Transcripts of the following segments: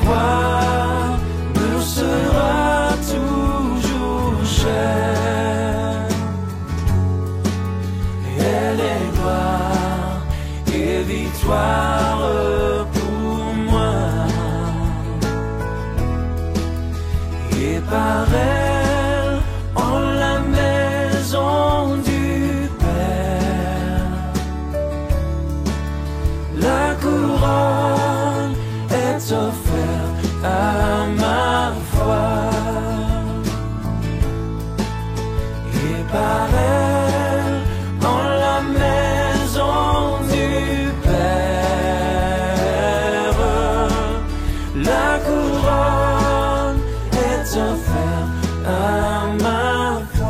croix me sera toujours chère. Elle est gloire et victoire pour moi. Et par elle, en la maison du Père, la couronne est offerte à ma foi. Et par elle, en la maison du Père, la couronne est offerte à ma foi.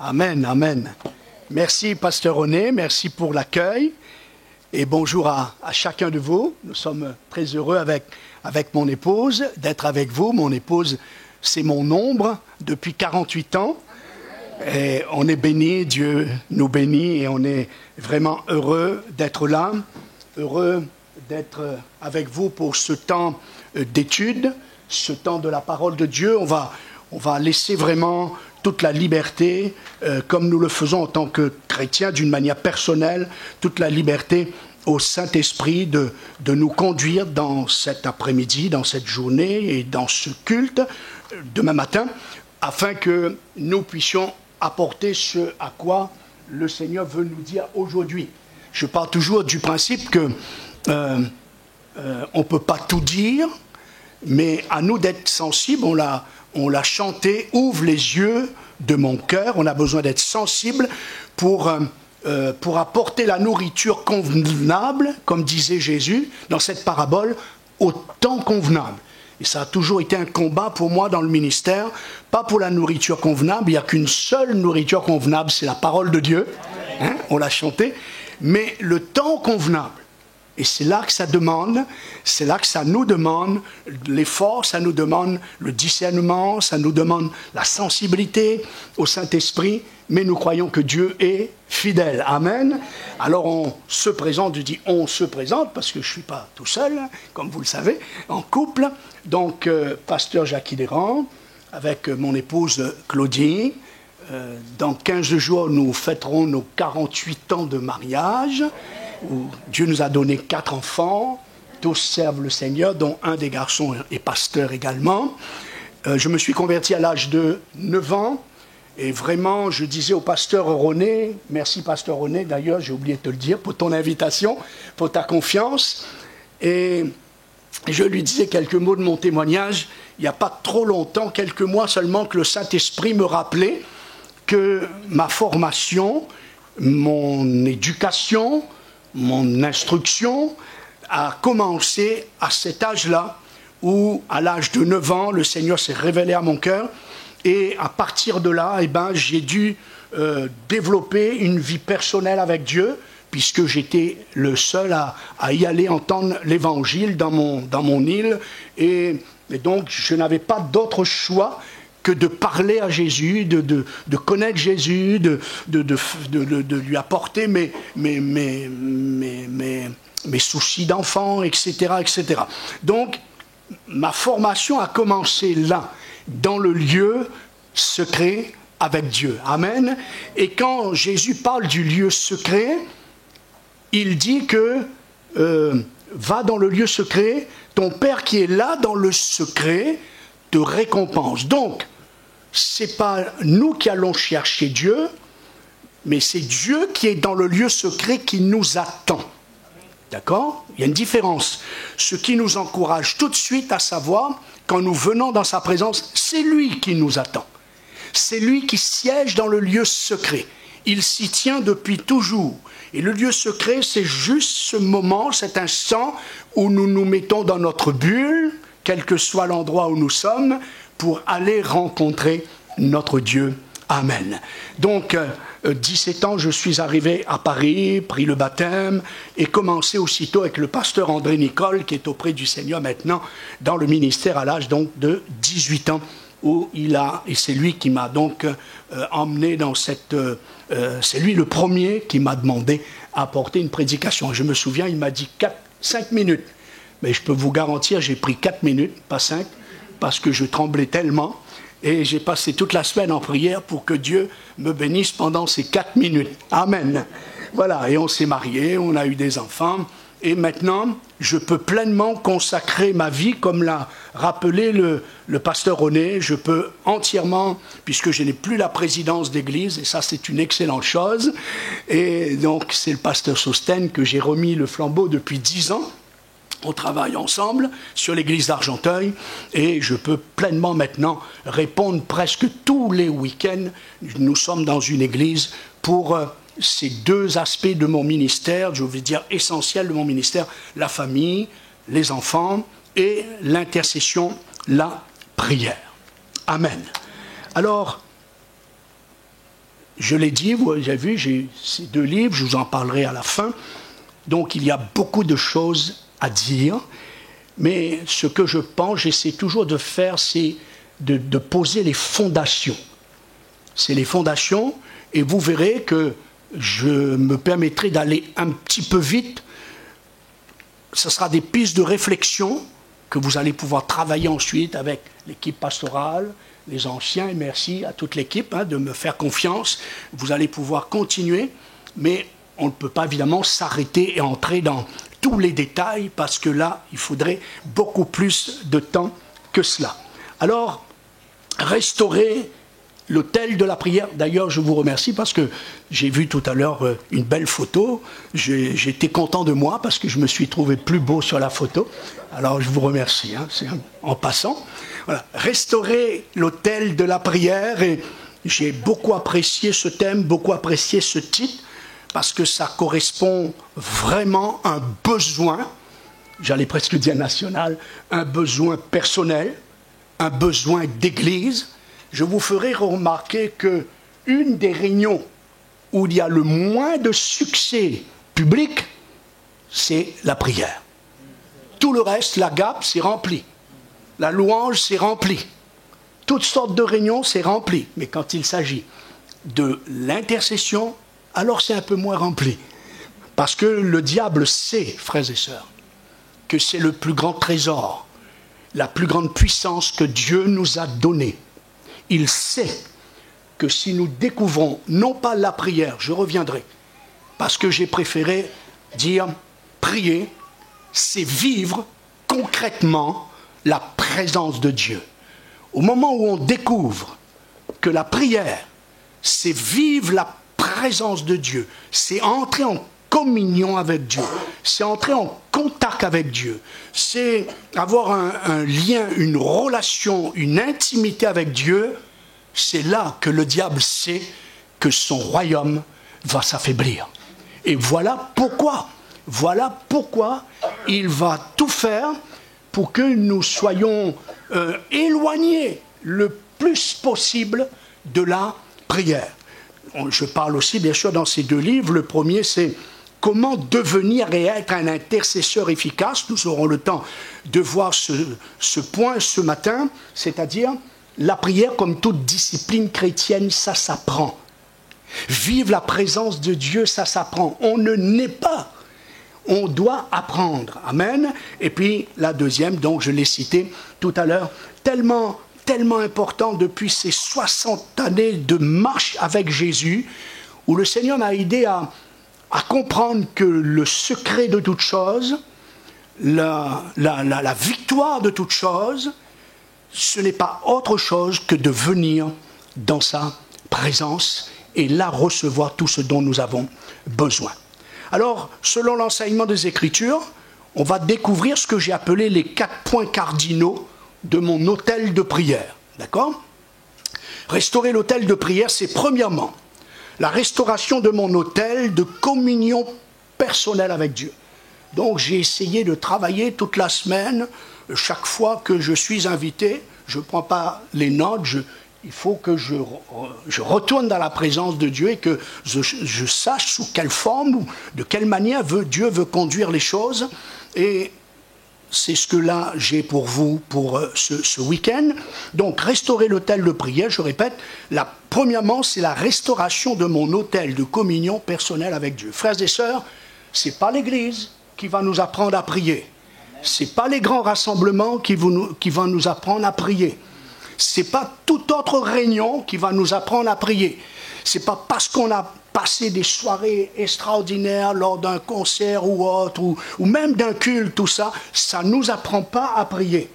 Amen, amen. Merci, Pasteur René, merci pour l'accueil et bonjour à chacun de vous. Nous sommes très heureux avec mon épouse d'être avec vous. Mon épouse, c'est mon ombre depuis 48 ans et on est bénis, Dieu nous bénit et on est vraiment heureux d'être là, heureux d'être avec vous pour ce temps d'étude, ce temps de la parole de Dieu. On va laisser vraiment toute la liberté, comme nous le faisons en tant que chrétiens, d'une manière personnelle, toute la liberté au Saint-Esprit de nous conduire dans cet après-midi, dans cette journée et dans ce culte demain matin, afin que nous puissions apporter ce à quoi le Seigneur veut nous dire aujourd'hui. Je pars toujours du principe que on ne peut pas tout dire, mais à nous d'être sensibles. On l'a chanté, ouvre les yeux de mon cœur. On a besoin d'être sensible pour apporter la nourriture convenable, comme disait Jésus dans cette parabole, au temps convenable. Et ça a toujours été un combat pour moi dans le ministère, pas pour la nourriture convenable. Il n'y a qu'une seule nourriture convenable, c'est la parole de Dieu. Hein, on l'a chanté. Mais le temps convenable. Et c'est là que ça demande, c'est là que ça nous demande l'effort, ça nous demande le discernement, ça nous demande la sensibilité au Saint-Esprit, mais nous croyons que Dieu est fidèle. Amen. Alors on se présente, je dis on se présente, parce que je ne suis pas tout seul, comme vous le savez, en couple. Donc, pasteur Jacques Hidéran, avec mon épouse Claudie. Dans 15 jours, nous fêterons nos 48 ans de mariage, où Dieu nous a donné 4 enfants, tous servent le Seigneur, dont un des garçons est pasteur également. Je me suis converti à l'âge de 9 ans, et vraiment, je disais au pasteur René, merci pasteur René, d'ailleurs, j'ai oublié de te le dire, pour ton invitation, pour ta confiance, et je lui disais quelques mots de mon témoignage, il n'y a pas trop longtemps, quelques mois seulement, que le Saint-Esprit me rappelait que ma formation, mon éducation, mon instruction a commencé à cet âge-là, où à l'âge de 9 ans, le Seigneur s'est révélé à mon cœur, et à partir de là, j'ai dû développer une vie personnelle avec Dieu, puisque j'étais le seul à y aller entendre l'évangile dans mon île, et donc je n'avais pas d'autre choix que de parler à Jésus, de connaître Jésus, de lui apporter mes soucis d'enfant, etc., etc. Donc, ma formation a commencé là, dans le lieu secret avec Dieu. Amen. Et quand Jésus parle du lieu secret, il dit que va dans le lieu secret, ton Père qui est là dans le secret te récompense. Donc, c'est pas nous qui allons chercher Dieu, mais c'est Dieu qui est dans le lieu secret qui nous attend. D'accord ? Il y a une différence. Ce qui nous encourage tout de suite à savoir, quand nous venons dans sa présence, c'est lui qui nous attend. C'est lui qui siège dans le lieu secret. Il s'y tient depuis toujours. Et le lieu secret, c'est juste ce moment, cet instant où nous nous mettons dans notre bulle, quel que soit l'endroit où nous sommes, pour aller rencontrer notre Dieu Amen. Donc, 17 ans, je suis arrivé à Paris, pris le baptême et commencé aussitôt avec le pasteur André Nicole, qui est auprès du Seigneur maintenant dans le ministère à l'âge donc de 18 ans, et c'est lui qui m'a donc emmené dans cette... c'est lui le premier qui m'a demandé à apporter une prédication. Je me souviens, il m'a dit 5 minutes. Mais je peux vous garantir, j'ai pris 4 minutes, pas 5, parce que je tremblais tellement. Et j'ai passé toute la semaine en prière pour que Dieu me bénisse pendant ces 4 minutes. Amen. Voilà, et on s'est mariés, on a eu des enfants. Et maintenant, je peux pleinement consacrer ma vie, comme l'a rappelé le pasteur René. Je peux entièrement, puisque je n'ai plus la présidence d'église, et ça c'est une excellente chose. Et donc c'est le pasteur Sosten que j'ai remis le flambeau depuis 10 ans. On travaille ensemble sur l'église d'Argenteuil et je peux pleinement maintenant répondre presque tous les week-ends. Nous sommes dans une église pour ces 2 aspects de mon ministère, je veux dire essentiels de mon ministère, la famille, les enfants et l'intercession, la prière. Amen. Alors, je l'ai dit, vous avez vu, j'ai ces 2 livres, je vous en parlerai à la fin. Donc il y a beaucoup de choses à dire, mais ce que je pense, j'essaie toujours de faire, c'est de poser les fondations. C'est les fondations, et vous verrez que je me permettrai d'aller un petit peu vite. Ce sera des pistes de réflexion que vous allez pouvoir travailler ensuite avec l'équipe pastorale, les anciens, et merci à toute l'équipe de me faire confiance. Vous allez pouvoir continuer, mais on ne peut pas évidemment s'arrêter et entrer dans tous les détails, parce que là, il faudrait beaucoup plus de temps que cela. Alors, restaurer l'autel de la prière. D'ailleurs, je vous remercie parce que j'ai vu tout à l'heure une belle photo. J'étais content de moi parce que je me suis trouvé plus beau sur la photo. Alors, je vous remercie, c'est en passant. Voilà. Restaurer l'autel de la prière. Et j'ai beaucoup apprécié ce thème, beaucoup apprécié ce titre, parce que ça correspond vraiment à un besoin, j'allais presque dire national, un besoin personnel, un besoin d'église. Je vous ferai remarquer qu'une des réunions où il y a le moins de succès public, c'est la prière. Tout le reste, la gape, c'est rempli. La louange, c'est rempli. Toutes sortes de réunions, c'est rempli. Mais quand il s'agit de l'intercession, alors c'est un peu moins rempli. Parce que le diable sait, frères et sœurs, que c'est le plus grand trésor, la plus grande puissance que Dieu nous a donnée. Il sait que si nous découvrons, non pas la prière, je reviendrai, parce que j'ai préféré dire prier, c'est vivre concrètement la présence de Dieu. Au moment où on découvre que la prière, c'est vivre la présence de Dieu, c'est entrer en communion avec Dieu, c'est entrer en contact avec Dieu, c'est avoir un lien, une relation, une intimité avec Dieu. C'est là que le diable sait que son royaume va s'affaiblir. Et voilà pourquoi il va tout faire pour que nous soyons éloignés le plus possible de la prière. Je parle aussi, bien sûr, dans ces 2 livres. Le premier, c'est comment devenir et être un intercesseur efficace. Nous aurons le temps de voir ce point ce matin, c'est-à-dire la prière comme toute discipline chrétienne, ça s'apprend. Vivre la présence de Dieu, ça s'apprend. On ne naît pas. On doit apprendre. Amen. Et puis la deuxième, donc je l'ai cité tout à l'heure, tellement important depuis ces 60 années de marche avec Jésus, où le Seigneur m'a aidé à comprendre que le secret de toute chose, la victoire de toute chose, ce n'est pas autre chose que de venir dans sa présence et là recevoir tout ce dont nous avons besoin. Alors, selon l'enseignement des Écritures, on va découvrir ce que j'ai appelé les 4 points cardinaux de mon autel de prière. D'accord ? Restaurer l'autel de prière, c'est premièrement la restauration de mon autel de communion personnelle avec Dieu. Donc j'ai essayé de travailler toute la semaine, chaque fois que je suis invité, je ne prends pas les notes, il faut que je retourne dans la présence de Dieu et que je sache sous quelle forme ou de quelle manière Dieu veut conduire les choses. Et c'est ce que là j'ai pour vous pour ce week-end. Donc restaurer l'autel de prière, je répète, premièrement c'est la restauration de mon autel de communion personnelle avec Dieu. Frères et sœurs, c'est pas l'Église qui va nous apprendre à prier. C'est pas les grands rassemblements qui vont nous apprendre à prier. C'est pas toute autre réunion qui va nous apprendre à prier. C'est pas parce qu'on a passé des soirées extraordinaires lors d'un concert ou autre, ou même d'un culte, tout ça, ça ne nous apprend pas à prier.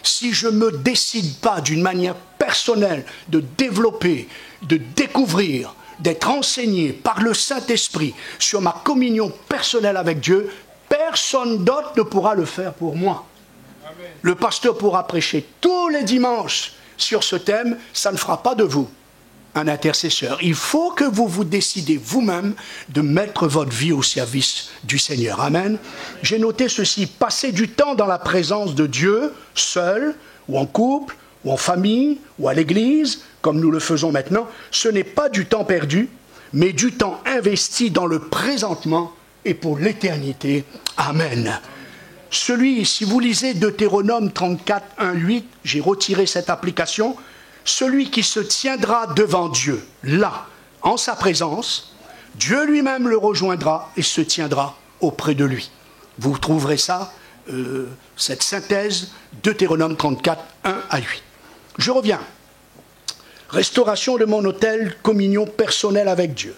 Si je ne me décide pas d'une manière personnelle de développer, de découvrir, d'être enseigné par le Saint-Esprit sur ma communion personnelle avec Dieu, personne d'autre ne pourra le faire pour moi. Amen. Le pasteur pourra prêcher tous les dimanches sur ce thème, ça ne fera pas de vous un intercesseur. Il faut que vous vous décidez vous-même de mettre votre vie au service du Seigneur. Amen. J'ai noté ceci, passer du temps dans la présence de Dieu, seul, ou en couple, ou en famille, ou à l'église, comme nous le faisons maintenant, ce n'est pas du temps perdu, mais du temps investi dans le présentement et pour l'éternité. Amen. Si vous lisez Deutéronome 34, 1, 8, j'ai retiré cette application, celui qui se tiendra devant Dieu, là, en sa présence, Dieu lui-même le rejoindra et se tiendra auprès de lui. Vous trouverez ça, cette synthèse, Deutéronome 34, 1 à 8. Je reviens. Restauration de mon autel, communion personnelle avec Dieu.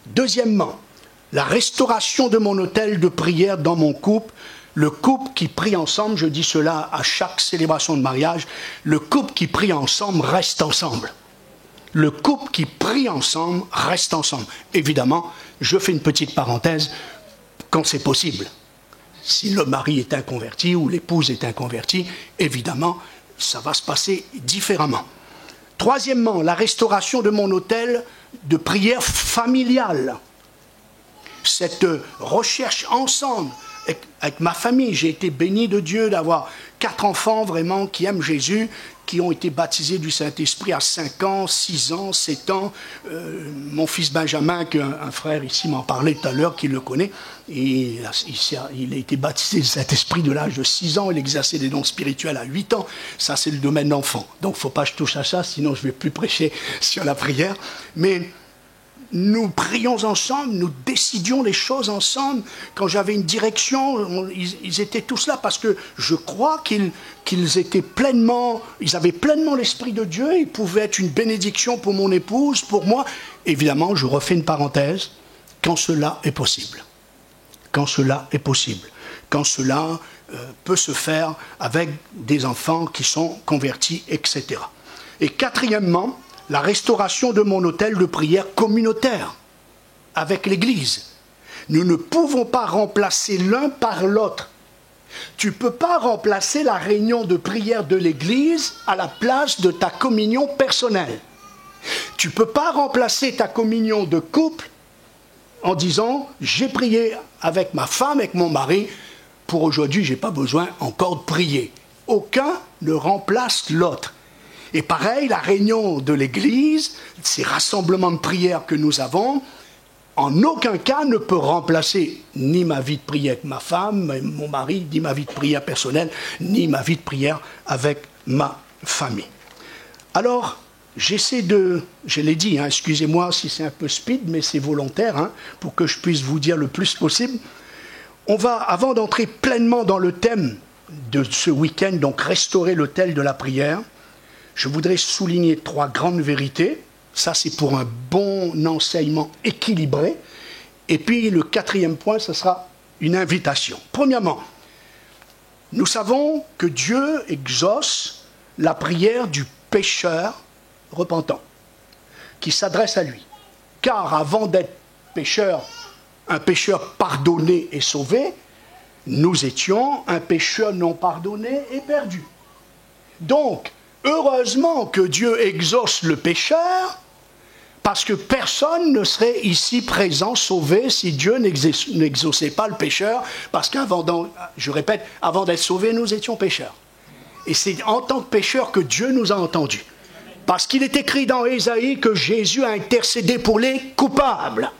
Deuxièmement, la restauration de mon autel de prière dans mon couple. Le couple qui prie ensemble, je dis cela à chaque célébration de mariage, le couple qui prie ensemble reste ensemble. Le couple qui prie ensemble reste ensemble. Évidemment, je fais une petite parenthèse, quand c'est possible. Si le mari est inconverti ou l'épouse est inconvertie, évidemment, ça va se passer différemment. Troisièmement, la restauration de mon autel de prière familiale. Cette recherche ensemble, avec ma famille, j'ai été béni de Dieu d'avoir 4 enfants vraiment qui aiment Jésus, qui ont été baptisés du Saint-Esprit à 5 ans, 6 ans, 7 ans. Mon fils Benjamin, qu'un frère ici m'en parlait tout à l'heure, qui le connaît, et il a été baptisé du Saint-Esprit de l'âge de 6 ans, il exerçait des dons spirituels à 8 ans. Ça, c'est le domaine d'enfant. Donc, il ne faut pas que je touche à ça, sinon je ne vais plus prêcher sur la prière. Mais nous prions ensemble, nous décidions les choses ensemble. Quand j'avais une direction, ils étaient tous là parce que je crois qu'ils avaient pleinement l'Esprit de Dieu. Ils pouvaient être une bénédiction pour mon épouse, pour moi. Évidemment, je refais une parenthèse, quand cela est possible. Quand cela est possible. Quand cela peut se faire avec des enfants qui sont convertis, etc. Et quatrièmement, la restauration de mon autel de prière communautaire avec l'Église. Nous ne pouvons pas remplacer l'un par l'autre. Tu ne peux pas remplacer la réunion de prière de l'Église à la place de ta communion personnelle. Tu ne peux pas remplacer ta communion de couple en disant « j'ai prié avec ma femme, avec mon mari, pour aujourd'hui, je n'ai pas besoin encore de prier ». Aucun ne remplace l'autre. Et pareil, la réunion de l'Église, ces rassemblements de prière que nous avons, en aucun cas ne peut remplacer ni ma vie de prière avec ma femme, mon mari, ni ma vie de prière personnelle, ni ma vie de prière avec ma famille. Alors, je l'ai dit, excusez-moi si c'est un peu speed, mais c'est volontaire, pour que je puisse vous dire le plus possible. Avant d'entrer pleinement dans le thème de ce week-end, donc restaurer l'autel de la prière, je voudrais souligner 3 grandes vérités. Ça, c'est pour un bon enseignement équilibré. Et puis, le 4e point, ce sera une invitation. Premièrement, nous savons que Dieu exauce la prière du pécheur repentant, qui s'adresse à lui. Car avant d'être pécheur, un pécheur pardonné et sauvé, nous étions un pécheur non pardonné et perdu. Donc, heureusement que Dieu exauce le pécheur, parce que personne ne serait ici présent, sauvé, si Dieu n'exauçait pas le pécheur, parce je répète, avant d'être sauvés, nous étions pécheurs. Et c'est en tant que pécheurs que Dieu nous a entendus. Parce qu'il est écrit dans Ésaïe que Jésus a intercédé pour les coupables.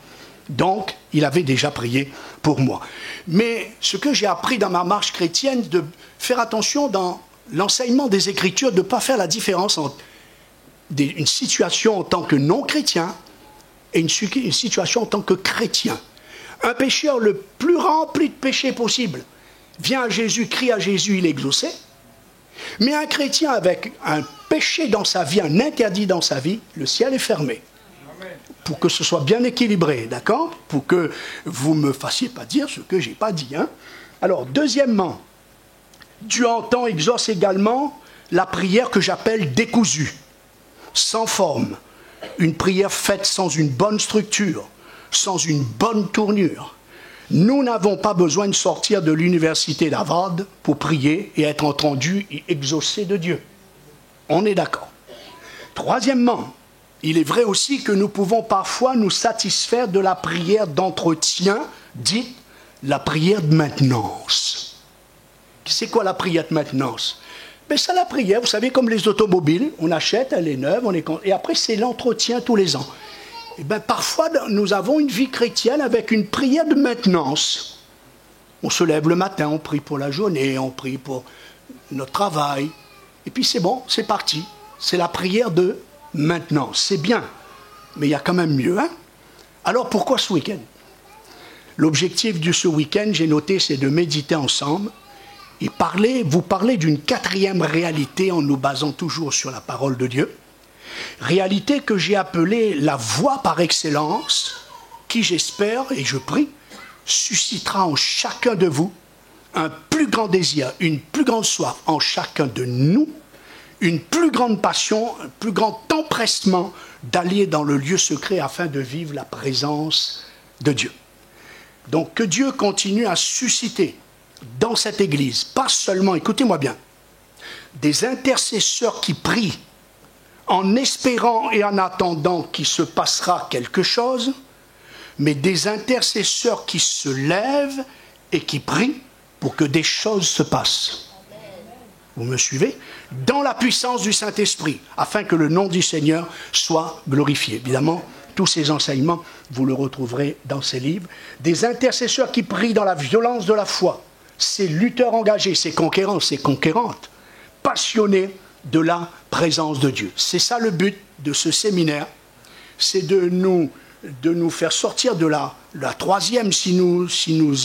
Donc, il avait déjà prié pour moi. Mais ce que j'ai appris dans ma marche chrétienne, de faire attention dans l'enseignement des Écritures, de ne pas faire la différence entre une situation en tant que non-chrétien et une situation en tant que chrétien. Un pécheur le plus rempli de péché possible vient à Jésus, crie à Jésus, il est exaucé. Mais un chrétien avec un péché dans sa vie, un interdit dans sa vie, le ciel est fermé. Pour que ce soit bien équilibré, d'accord? Pour que vous ne me fassiez pas dire ce que je n'ai pas dit. Hein? Alors, deuxièmement, Dieu entend, exauce également la prière que j'appelle décousue, sans forme. Une prière faite sans une bonne structure, sans une bonne tournure. Nous n'avons pas besoin de sortir de l'université d'Harvard pour prier et être entendus et exaucés de Dieu. On est d'accord. Troisièmement, il est vrai aussi que nous pouvons parfois nous satisfaire de la prière d'entretien, dite la prière de maintenance. C'est quoi la prière de maintenance? Ben c'est la prière, vous savez, comme les automobiles, on achète, elle est neuve, et après c'est l'entretien tous les ans. Et bien parfois nous avons une vie chrétienne avec une prière de maintenance. On se lève le matin, on prie pour la journée, on prie pour notre travail, et puis c'est bon, c'est parti. C'est la prière de maintenance, c'est bien, mais il y a quand même mieux. Hein? Alors pourquoi ce week-end? L'objectif de ce week-end, j'ai noté, c'est de méditer ensemble et vous parler d'une quatrième réalité en nous basant toujours sur la parole de Dieu. Réalité que j'ai appelée la voie par excellence, qui j'espère et je prie, suscitera en chacun de vous un plus grand désir, une plus grande soif en chacun de nous, une plus grande passion, un plus grand empressement d'aller dans le lieu secret afin de vivre la présence de Dieu. Donc que Dieu continue à susciter dans cette Église, pas seulement, écoutez-moi bien, des intercesseurs qui prient en espérant et en attendant qu'il se passera quelque chose, mais des intercesseurs qui se lèvent et qui prient pour que des choses se passent. Vous me suivez? Dans la puissance du Saint-Esprit, afin que le nom du Seigneur soit glorifié. Évidemment, tous ces enseignements, vous le retrouverez dans ces livres. Des intercesseurs qui prient dans la violence de la foi. Ces lutteurs engagés, ces conquérants, ces conquérantes, passionnés de la présence de Dieu. C'est ça le but de ce séminaire. C'est de nous faire sortir de la troisième, si nous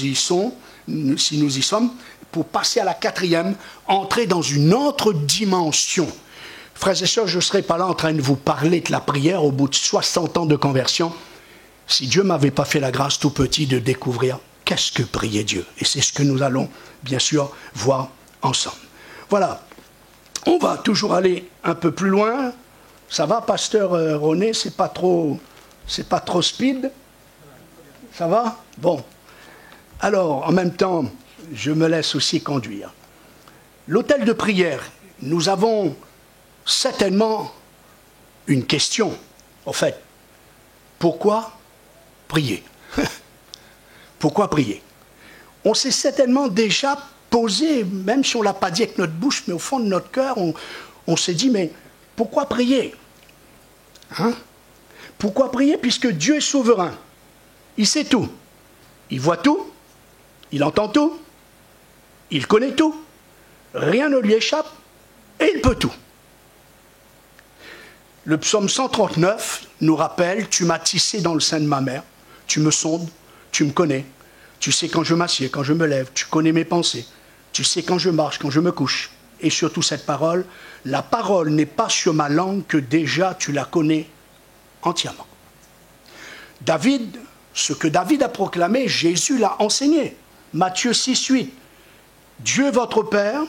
y sommes, pour passer à la quatrième, entrer dans une autre dimension. Frères et sœurs, je ne serais pas là en train de vous parler de la prière au bout de 60 ans de conversion, si Dieu ne m'avait pas fait la grâce tout petit de découvrir qu'est-ce que prier Dieu. Et c'est ce que nous allons, bien sûr, voir ensemble. Voilà. On va toujours aller un peu plus loin. Ça va, pasteur René? C'est pas trop speed? Ça va? Bon. Alors, en même temps, je me laisse aussi conduire. L'autel de prière, nous avons certainement une question. En fait, pourquoi prier? Pourquoi prier? On s'est certainement déjà posé, même si on ne l'a pas dit avec notre bouche, mais au fond de notre cœur, on s'est dit, mais pourquoi prier? Hein? Pourquoi prier? Puisque Dieu est souverain. Il sait tout. Il voit tout. Il entend tout. Il connaît tout. Rien ne lui échappe. Et il peut tout. Le psaume 139 nous rappelle, tu m'as tissé dans le sein de ma mère. Tu me sondes. Tu me connais. Tu sais quand je m'assieds, quand je me lève. Tu connais mes pensées. Tu sais quand je marche, quand je me couche. Et surtout cette parole, la parole n'est pas sur ma langue que déjà tu la connais entièrement. David, ce que David a proclamé, Jésus l'a enseigné. Matthieu 6, 8. Dieu votre Père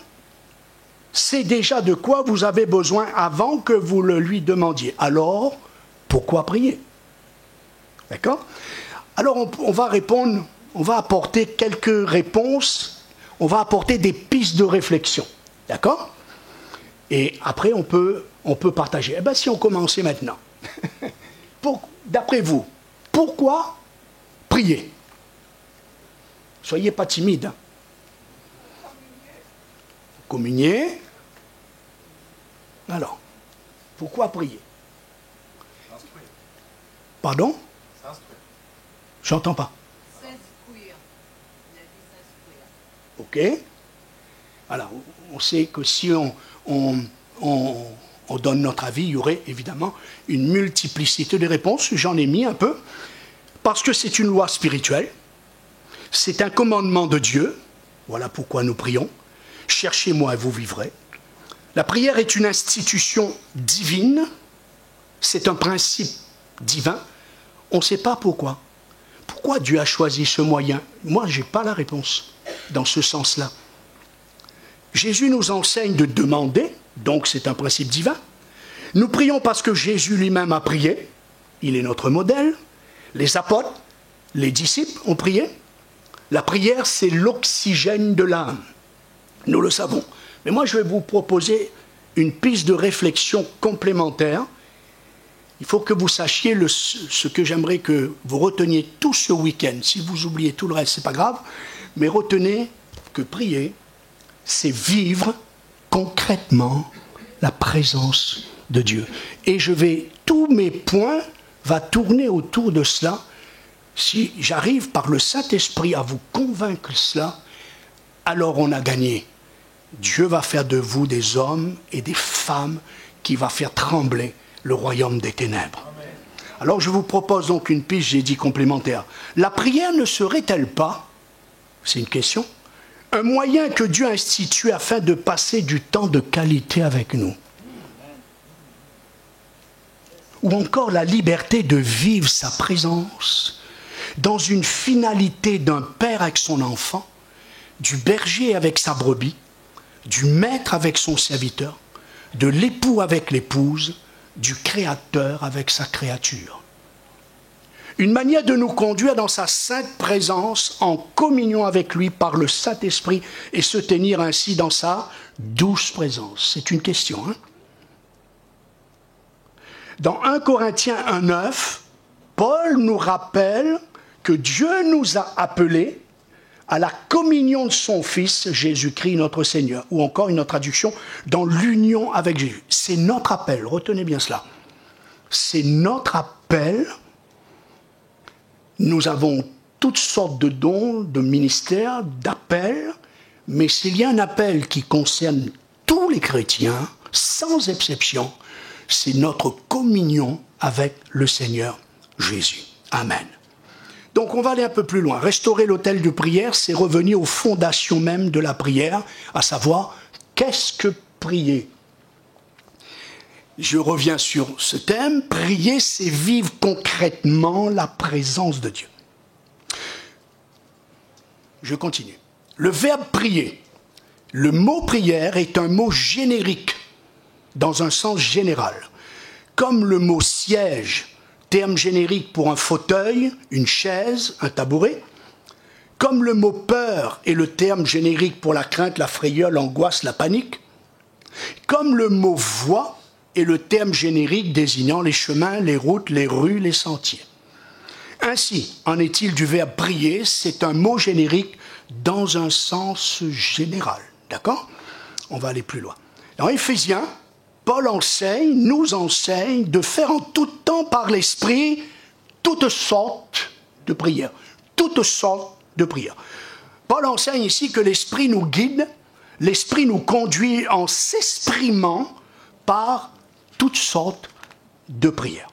sait déjà de quoi vous avez besoin avant que vous le lui demandiez. Alors, pourquoi prier? D'accord? Alors on va répondre, on va apporter quelques réponses, on va apporter des pistes de réflexion. D'accord? Et après on peut partager. Eh bien si on commençait maintenant. D'après vous, pourquoi prier? Soyez pas timide. Hein. Communier. Alors, Pourquoi prier? Pardon? J'entends pas. S'instruire. Il a dit s'instruire. Ok. Alors, on sait que si on donne notre avis, il y aurait évidemment une multiplicité de réponses. J'en ai mis un peu. Parce que c'est une loi spirituelle. C'est un commandement de Dieu. Voilà pourquoi nous prions. Cherchez-moi et vous vivrez. La prière est une institution divine. C'est un principe divin. On ne sait pas pourquoi. Pourquoi Dieu a choisi ce moyen? Moi, je n'ai pas la réponse dans ce sens-là. Jésus nous enseigne de demander, donc c'est un principe divin. Nous prions parce que Jésus lui-même a prié. Il est notre modèle. Les apôtres, les disciples ont prié. La prière, c'est l'oxygène de l'âme. Nous le savons. Mais moi, je vais vous proposer une piste de réflexion complémentaire. Il faut que vous sachiez ce que j'aimerais que vous reteniez tout ce week-end. Si vous oubliez tout le reste, ce n'est pas grave. Mais retenez que prier, c'est vivre concrètement la présence de Dieu. Et tous mes points vont tourner autour de cela. Si j'arrive par le Saint-Esprit à vous convaincre cela, alors on a gagné. Dieu va faire de vous des hommes et des femmes qui va faire trembler le royaume des ténèbres. Amen. Alors je vous propose donc une piste, j'ai dit complémentaire. La prière ne serait-elle pas, c'est une question, un moyen que Dieu a institué afin de passer du temps de qualité avec nous? Ou encore la liberté de vivre sa présence dans une finalité d'un père avec son enfant, du berger avec sa brebis, du maître avec son serviteur, de l'époux avec l'épouse, du Créateur avec sa créature. Une manière de nous conduire dans sa sainte présence, en communion avec lui par le Saint-Esprit, et se tenir ainsi dans sa douce présence. C'est une question, hein? Dans 1 Corinthiens 1,9, Paul nous rappelle que Dieu nous a appelés à la communion de son Fils, Jésus-Christ notre Seigneur. Ou encore une autre traduction, dans l'union avec Jésus. C'est notre appel, retenez bien cela. C'est notre appel. Nous avons toutes sortes de dons, de ministères, d'appels, mais s'il y a un appel qui concerne tous les chrétiens, sans exception, c'est notre communion avec le Seigneur Jésus. Amen. Donc on va aller un peu plus loin. Restaurer l'autel de prière, c'est revenir aux fondations même de la prière, à savoir, qu'est-ce que prier? Je reviens sur ce thème. Prier, c'est vivre concrètement la présence de Dieu. Je continue. Le verbe prier, le mot prière est un mot générique, dans un sens général. Comme le mot siège, terme générique pour un fauteuil, une chaise, un tabouret. Comme le mot peur est le terme générique pour la crainte, la frayeur, l'angoisse, la panique. Comme le mot voie est le terme générique désignant les chemins, les routes, les rues, les sentiers. Ainsi, en est-il du verbe prier, c'est un mot générique dans un sens général. D'accord? On va aller plus loin. Dans Éphésiens, Paul nous enseigne de faire en tout temps par l'Esprit toutes sortes de prières. Toutes sortes de prières. Paul enseigne ici que l'Esprit nous guide, l'Esprit nous conduit en s'exprimant par toutes sortes de prières.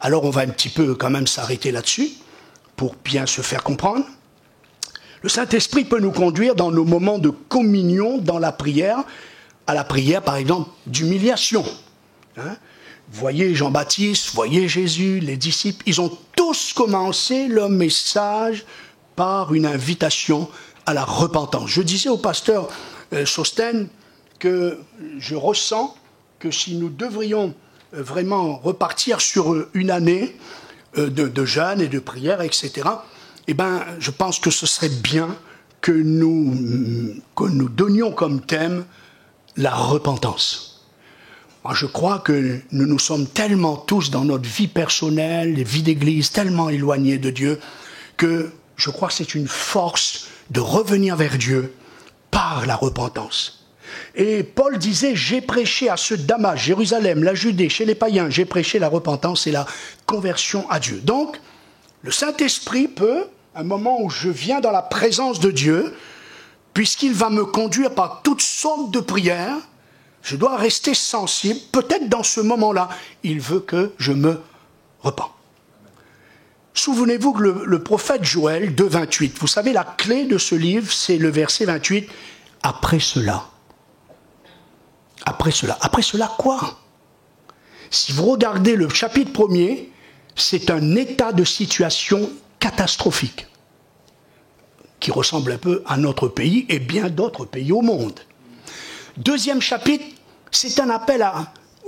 Alors on va un petit peu quand même s'arrêter là-dessus pour bien se faire comprendre. Le Saint-Esprit peut nous conduire dans nos moments de communion dans la prière, à la prière, par exemple, d'humiliation. Hein? Voyez Jean-Baptiste, voyez Jésus, les disciples, ils ont tous commencé leur message par une invitation à la repentance. Je disais au pasteur Sosten que je ressens que si nous devrions vraiment repartir sur une année de jeûne et de prière, etc., eh ben, je pense que ce serait bien que nous donnions comme thème la repentance. Moi, je crois que nous nous sommes tellement tous dans notre vie personnelle, les vies d'église, tellement éloignés de Dieu, que je crois que c'est une force de revenir vers Dieu par la repentance. Et Paul disait, j'ai prêché à ceux de Damas, Jérusalem, la Judée, chez les païens, j'ai prêché la repentance et la conversion à Dieu. Donc, le Saint-Esprit peut, à un moment où je viens dans la présence de Dieu, puisqu'il va me conduire par toutes sortes de prières, je dois rester sensible. Peut-être dans ce moment-là, il veut que je me repens. Souvenez-vous que le prophète Joël 2,28, vous savez, la clé de ce livre, c'est le verset 28, « Après cela ». Après cela. Après cela, quoi? Si vous regardez le chapitre 1er, c'est un état de situation catastrophique qui ressemble un peu à notre pays et bien d'autres pays au monde. Deuxième chapitre, c'est un appel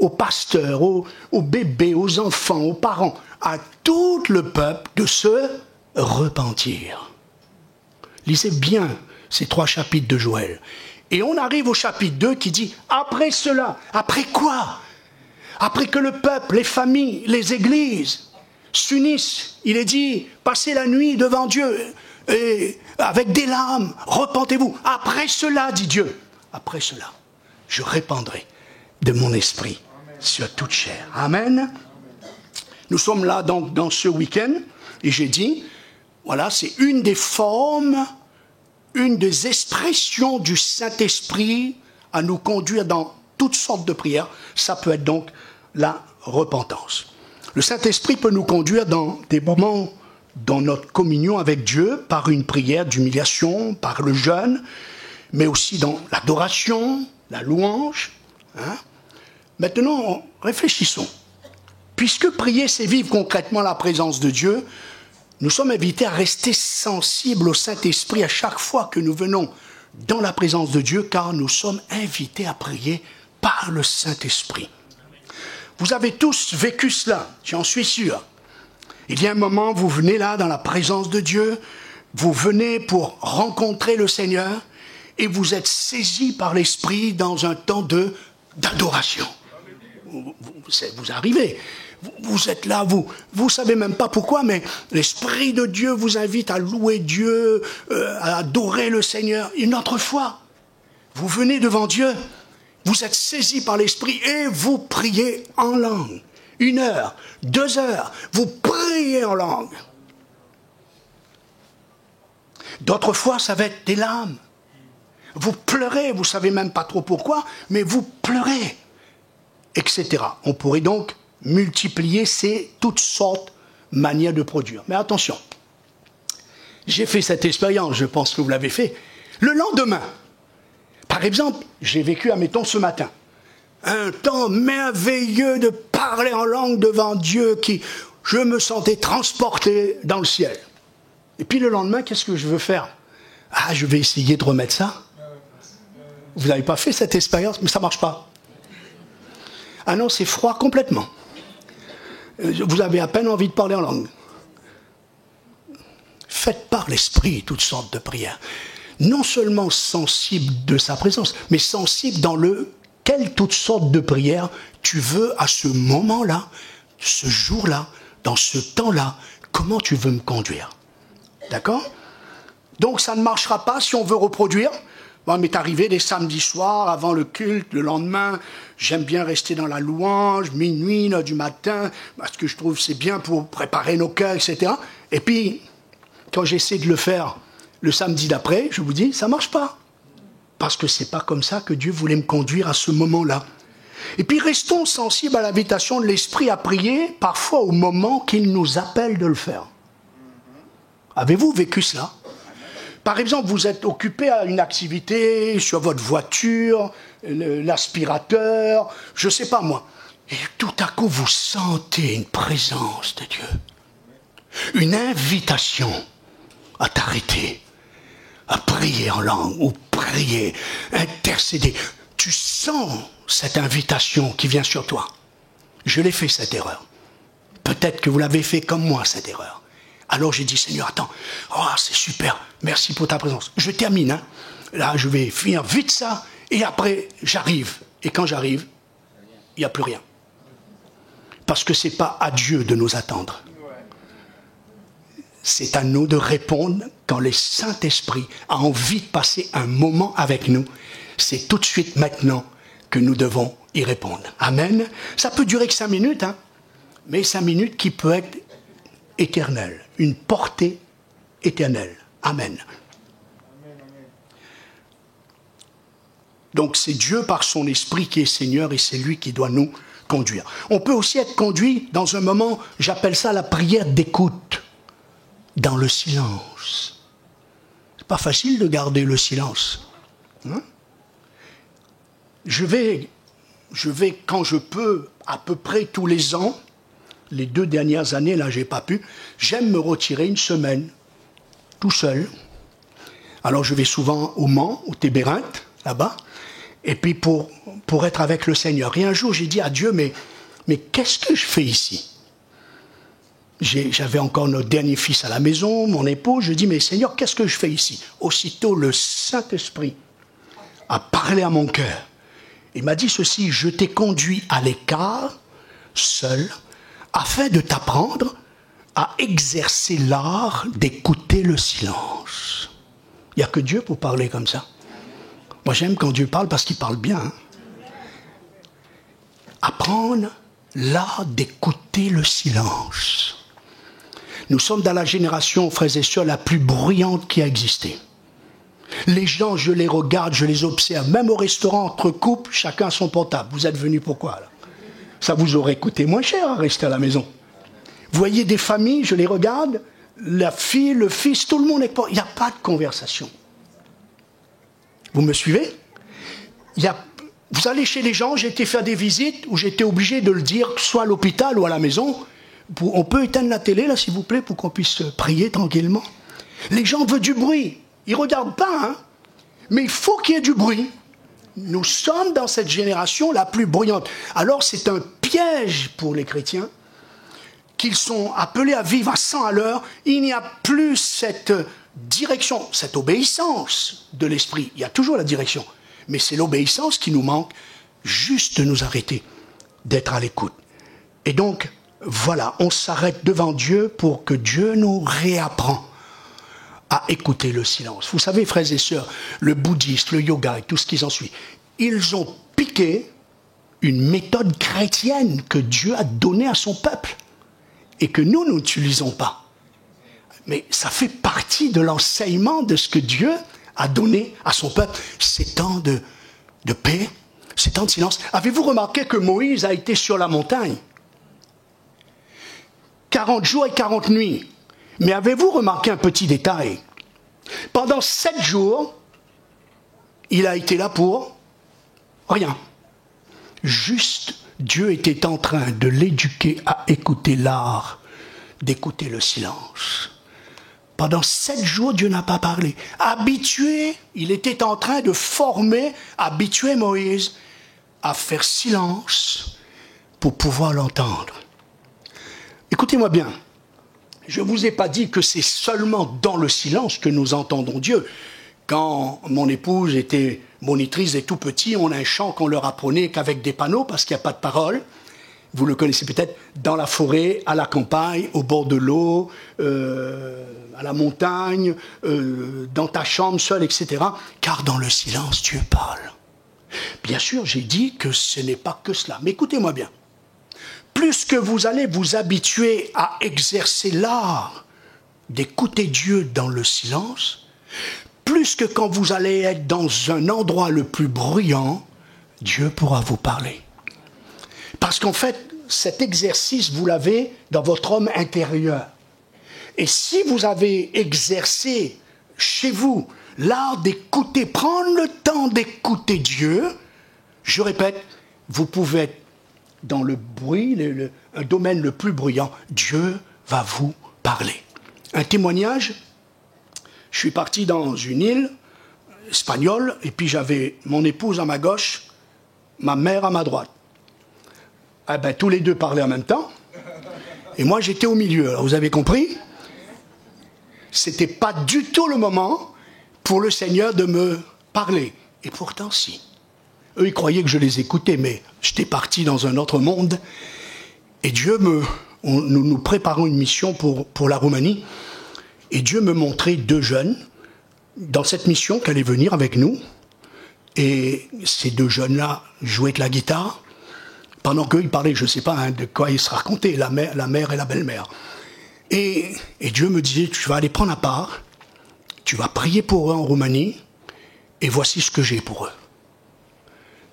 aux pasteurs, aux bébés, aux enfants, aux parents, à tout le peuple de se repentir. Lisez bien ces 3 chapitres de Joël. Et on arrive au chapitre 2 qui dit, après cela, après quoi? Après que le peuple, les familles, les églises s'unissent, il est dit, passez la nuit devant Dieu, et avec des larmes, repentez-vous. Après cela, dit Dieu, après cela, je répandrai de mon esprit sur toute chair. Amen. Nous sommes là donc dans ce week-end, et j'ai dit, voilà, c'est une des formes, une des expressions du Saint-Esprit à nous conduire dans toutes sortes de prières. Ça peut être donc la repentance. Le Saint-Esprit peut nous conduire dans des moments dans notre communion avec Dieu, par une prière d'humiliation, par le jeûne, mais aussi dans l'adoration, la louange. Maintenant, réfléchissons. Puisque prier, c'est vivre concrètement la présence de Dieu, nous sommes invités à rester sensibles au Saint-Esprit à chaque fois que nous venons dans la présence de Dieu, car nous sommes invités à prier par le Saint-Esprit. Vous avez tous vécu cela, j'en suis sûr. Il y a un moment, vous venez là dans la présence de Dieu, vous venez pour rencontrer le Seigneur et vous êtes saisi par l'Esprit dans un temps d'adoration. Vous arrivez, vous êtes là, vous savez même pas pourquoi, mais l'Esprit de Dieu vous invite à louer Dieu, à adorer le Seigneur. Une autre fois, vous venez devant Dieu, vous êtes saisi par l'Esprit et vous priez en langue. 1 heure, 2 heures, vous priez en langue. D'autres fois, ça va être des larmes. Vous pleurez, vous ne savez même pas trop pourquoi, mais vous pleurez, etc. On pourrait donc multiplier toutes sortes de manières de produire. Mais attention, j'ai fait cette expérience, je pense que vous l'avez fait. Le lendemain, par exemple, j'ai vécu, admettons, ce matin, un temps merveilleux de parler en langue devant Dieu, je me sentais transporté dans le ciel. Et puis le lendemain, qu'est-ce que je veux faire? Je vais essayer de remettre ça. Vous n'avez pas fait cette expérience, mais ça ne marche pas. Ah non, c'est froid complètement. Vous avez à peine envie de parler en langue. Faites par l'Esprit toutes sortes de prières. Non seulement sensible de sa présence, mais sensible dans quelles toutes sortes de prières tu veux à ce moment-là, ce jour-là, dans ce temps-là, comment tu veux me conduire. D'accord? Donc ça ne marchera pas si on veut reproduire. Moi, il m'est arrivé des samedis soirs, avant le culte, le lendemain, j'aime bien rester dans la louange, minuit, 1h du matin, parce que je trouve que c'est bien pour préparer nos cœurs, etc. Et puis, quand j'essaie de le faire le samedi d'après, je vous dis, ça ne marche pas. Parce que ce n'est pas comme ça que Dieu voulait me conduire à ce moment-là. Et puis restons sensibles à l'invitation de l'Esprit à prier, parfois au moment qu'il nous appelle de le faire. Avez-vous vécu cela? Par exemple, vous êtes occupé à une activité sur votre voiture, l'aspirateur, je ne sais pas moi. Et tout à coup, vous sentez une présence de Dieu. Une invitation à t'arrêter, à prier en langue, ou prier, intercéder. Tu sens cette invitation qui vient sur toi. Je l'ai fait, cette erreur. Peut-être que vous l'avez fait comme moi, cette erreur. Alors j'ai dit, Seigneur, attends, c'est super, merci pour ta présence. Je termine, là je vais finir vite ça, et après j'arrive. Et quand j'arrive, il n'y a plus rien. Parce que ce n'est pas à Dieu de nous attendre. C'est à nous de répondre quand le Saint-Esprit a envie de passer un moment avec nous. c'est tout de suite maintenant que nous devons y répondre. Amen. Ça peut durer que 5 minutes, hein, mais 5 minutes qui peut être éternelle, une portée éternelle. Amen. Donc c'est Dieu par son esprit qui est Seigneur et c'est lui qui doit nous conduire. On peut aussi être conduit dans un moment, j'appelle ça la prière d'écoute, dans le silence. C'est pas facile de garder le silence. Hein? Je vais, quand je peux, à peu près tous les ans, les 2 dernières années, là, j'ai pas pu, j'aime me retirer une semaine, tout seul. Alors, je vais souvent au Mans, au Tébérinthe, là-bas, et puis pour être avec le Seigneur. Et un jour, j'ai dit à Dieu, mais qu'est-ce que je fais ici? J'avais encore notre dernier fils à la maison, mon épouse, je dis, mais Seigneur, qu'est-ce que je fais ici? Aussitôt, le Saint-Esprit a parlé à mon cœur. Il m'a dit ceci, je t'ai conduit à l'écart, seul, afin de t'apprendre à exercer l'art d'écouter le silence. Il n'y a que Dieu pour parler comme ça. Moi, j'aime quand Dieu parle parce qu'il parle bien. Hein. Apprendre l'art d'écouter le silence. Nous sommes dans la génération, frères et sœurs, la plus bruyante qui a existé. Les gens, je les regarde, je les observe. Même au restaurant, entre couples, chacun a son portable. Vous êtes venus pourquoi, là? Ça vous aurait coûté moins cher à rester à la maison. Vous voyez des familles, je les regarde, la fille, le fils, tout le monde est... Il n'y a pas de conversation. Vous me suivez? Vous allez chez les gens, j'ai été faire des visites où j'étais obligé de le dire, soit à l'hôpital ou à la maison. On peut éteindre la télé, là, s'il vous plaît, pour qu'on puisse prier tranquillement. Les gens veulent du bruit. Ils ne regardent pas, hein. Mais il faut qu'il y ait du bruit. Nous sommes dans cette génération la plus bruyante. Alors c'est un piège pour les chrétiens qu'ils sont appelés à vivre à 100 à l'heure. Il n'y a plus cette direction, cette obéissance de l'esprit. Il y a toujours la direction. Mais c'est l'obéissance qui nous manque, juste de nous arrêter, d'être à l'écoute. Et donc, voilà, on s'arrête devant Dieu pour que Dieu nous réapprend à écouter le silence. Vous savez, frères et sœurs, le bouddhisme, le yoga et tout ce qui s'en suit, ils ont piqué une méthode chrétienne que Dieu a donnée à son peuple et que nous n'utilisons pas. Mais ça fait partie de l'enseignement de ce que Dieu a donné à son peuple. Ces temps de paix, ces temps de silence. Avez-vous remarqué que Moïse a été sur la montagne 40 jours et 40 nuits. Mais avez-vous remarqué un petit détail? Pendant 7 jours, il a été là pour rien. Juste, Dieu était en train de l'éduquer à écouter l'art, d'écouter le silence. Pendant 7 jours, Dieu n'a pas parlé. Habitué, il était en train de former, habituer Moïse à faire silence pour pouvoir l'entendre. Écoutez-moi bien. Je ne vous ai pas dit que c'est seulement dans le silence que nous entendons Dieu. Quand mon épouse était monitrice et tout petit, on a un chant qu'on leur apprenait qu'avec des panneaux, parce qu'il n'y a pas de parole. Vous le connaissez peut-être, dans la forêt, à la campagne, au bord de l'eau, à la montagne, dans ta chambre seule, etc. Car dans le silence, Dieu parle. Bien sûr, j'ai dit que ce n'est pas que cela. Mais écoutez-moi bien. Plus que vous allez vous habituer à exercer l'art d'écouter Dieu dans le silence, plus que quand vous allez être dans un endroit le plus bruyant, Dieu pourra vous parler. Parce qu'en fait, cet exercice, vous l'avez dans votre homme intérieur. Et si vous avez exercé chez vous l'art d'écouter, prendre le temps d'écouter Dieu, je répète, vous pouvez être dans le bruit, un domaine le plus bruyant, Dieu va vous parler. Un témoignage, je suis parti dans une île espagnole, et puis j'avais mon épouse à ma gauche, ma mère à ma droite. Eh ben, tous les deux parlaient en même temps, et moi j'étais au milieu. Alors, vous avez compris? C'était pas du tout le moment pour le Seigneur de me parler. Et pourtant, si. Eux, ils croyaient que je les écoutais, mais j'étais parti dans un autre monde. Et nous préparons une mission pour la Roumanie. Et Dieu me montrait 2 jeunes dans cette mission qui allaient venir avec nous. Et ces deux jeunes-là jouaient de la guitare, pendant qu'eux, ils parlaient, je ne sais pas de quoi ils se racontaient, la mère et la belle-mère. Et Dieu me disait, tu vas aller prendre à part, tu vas prier pour eux en Roumanie, et voici ce que j'ai pour eux.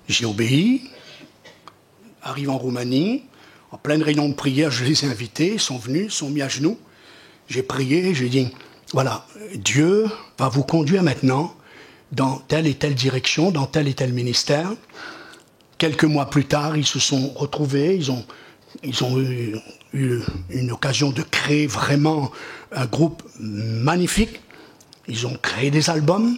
J'ai obéi, arrive en Roumanie, en pleine réunion de prière, je les ai invités, ils sont venus, ils sont mis à genoux. J'ai prié, j'ai dit, voilà, Dieu va vous conduire maintenant dans telle et telle direction, dans tel et tel ministère. Quelques mois plus tard, ils se sont retrouvés, ils ont eu une occasion de créer vraiment un groupe magnifique. Ils ont créé des albums.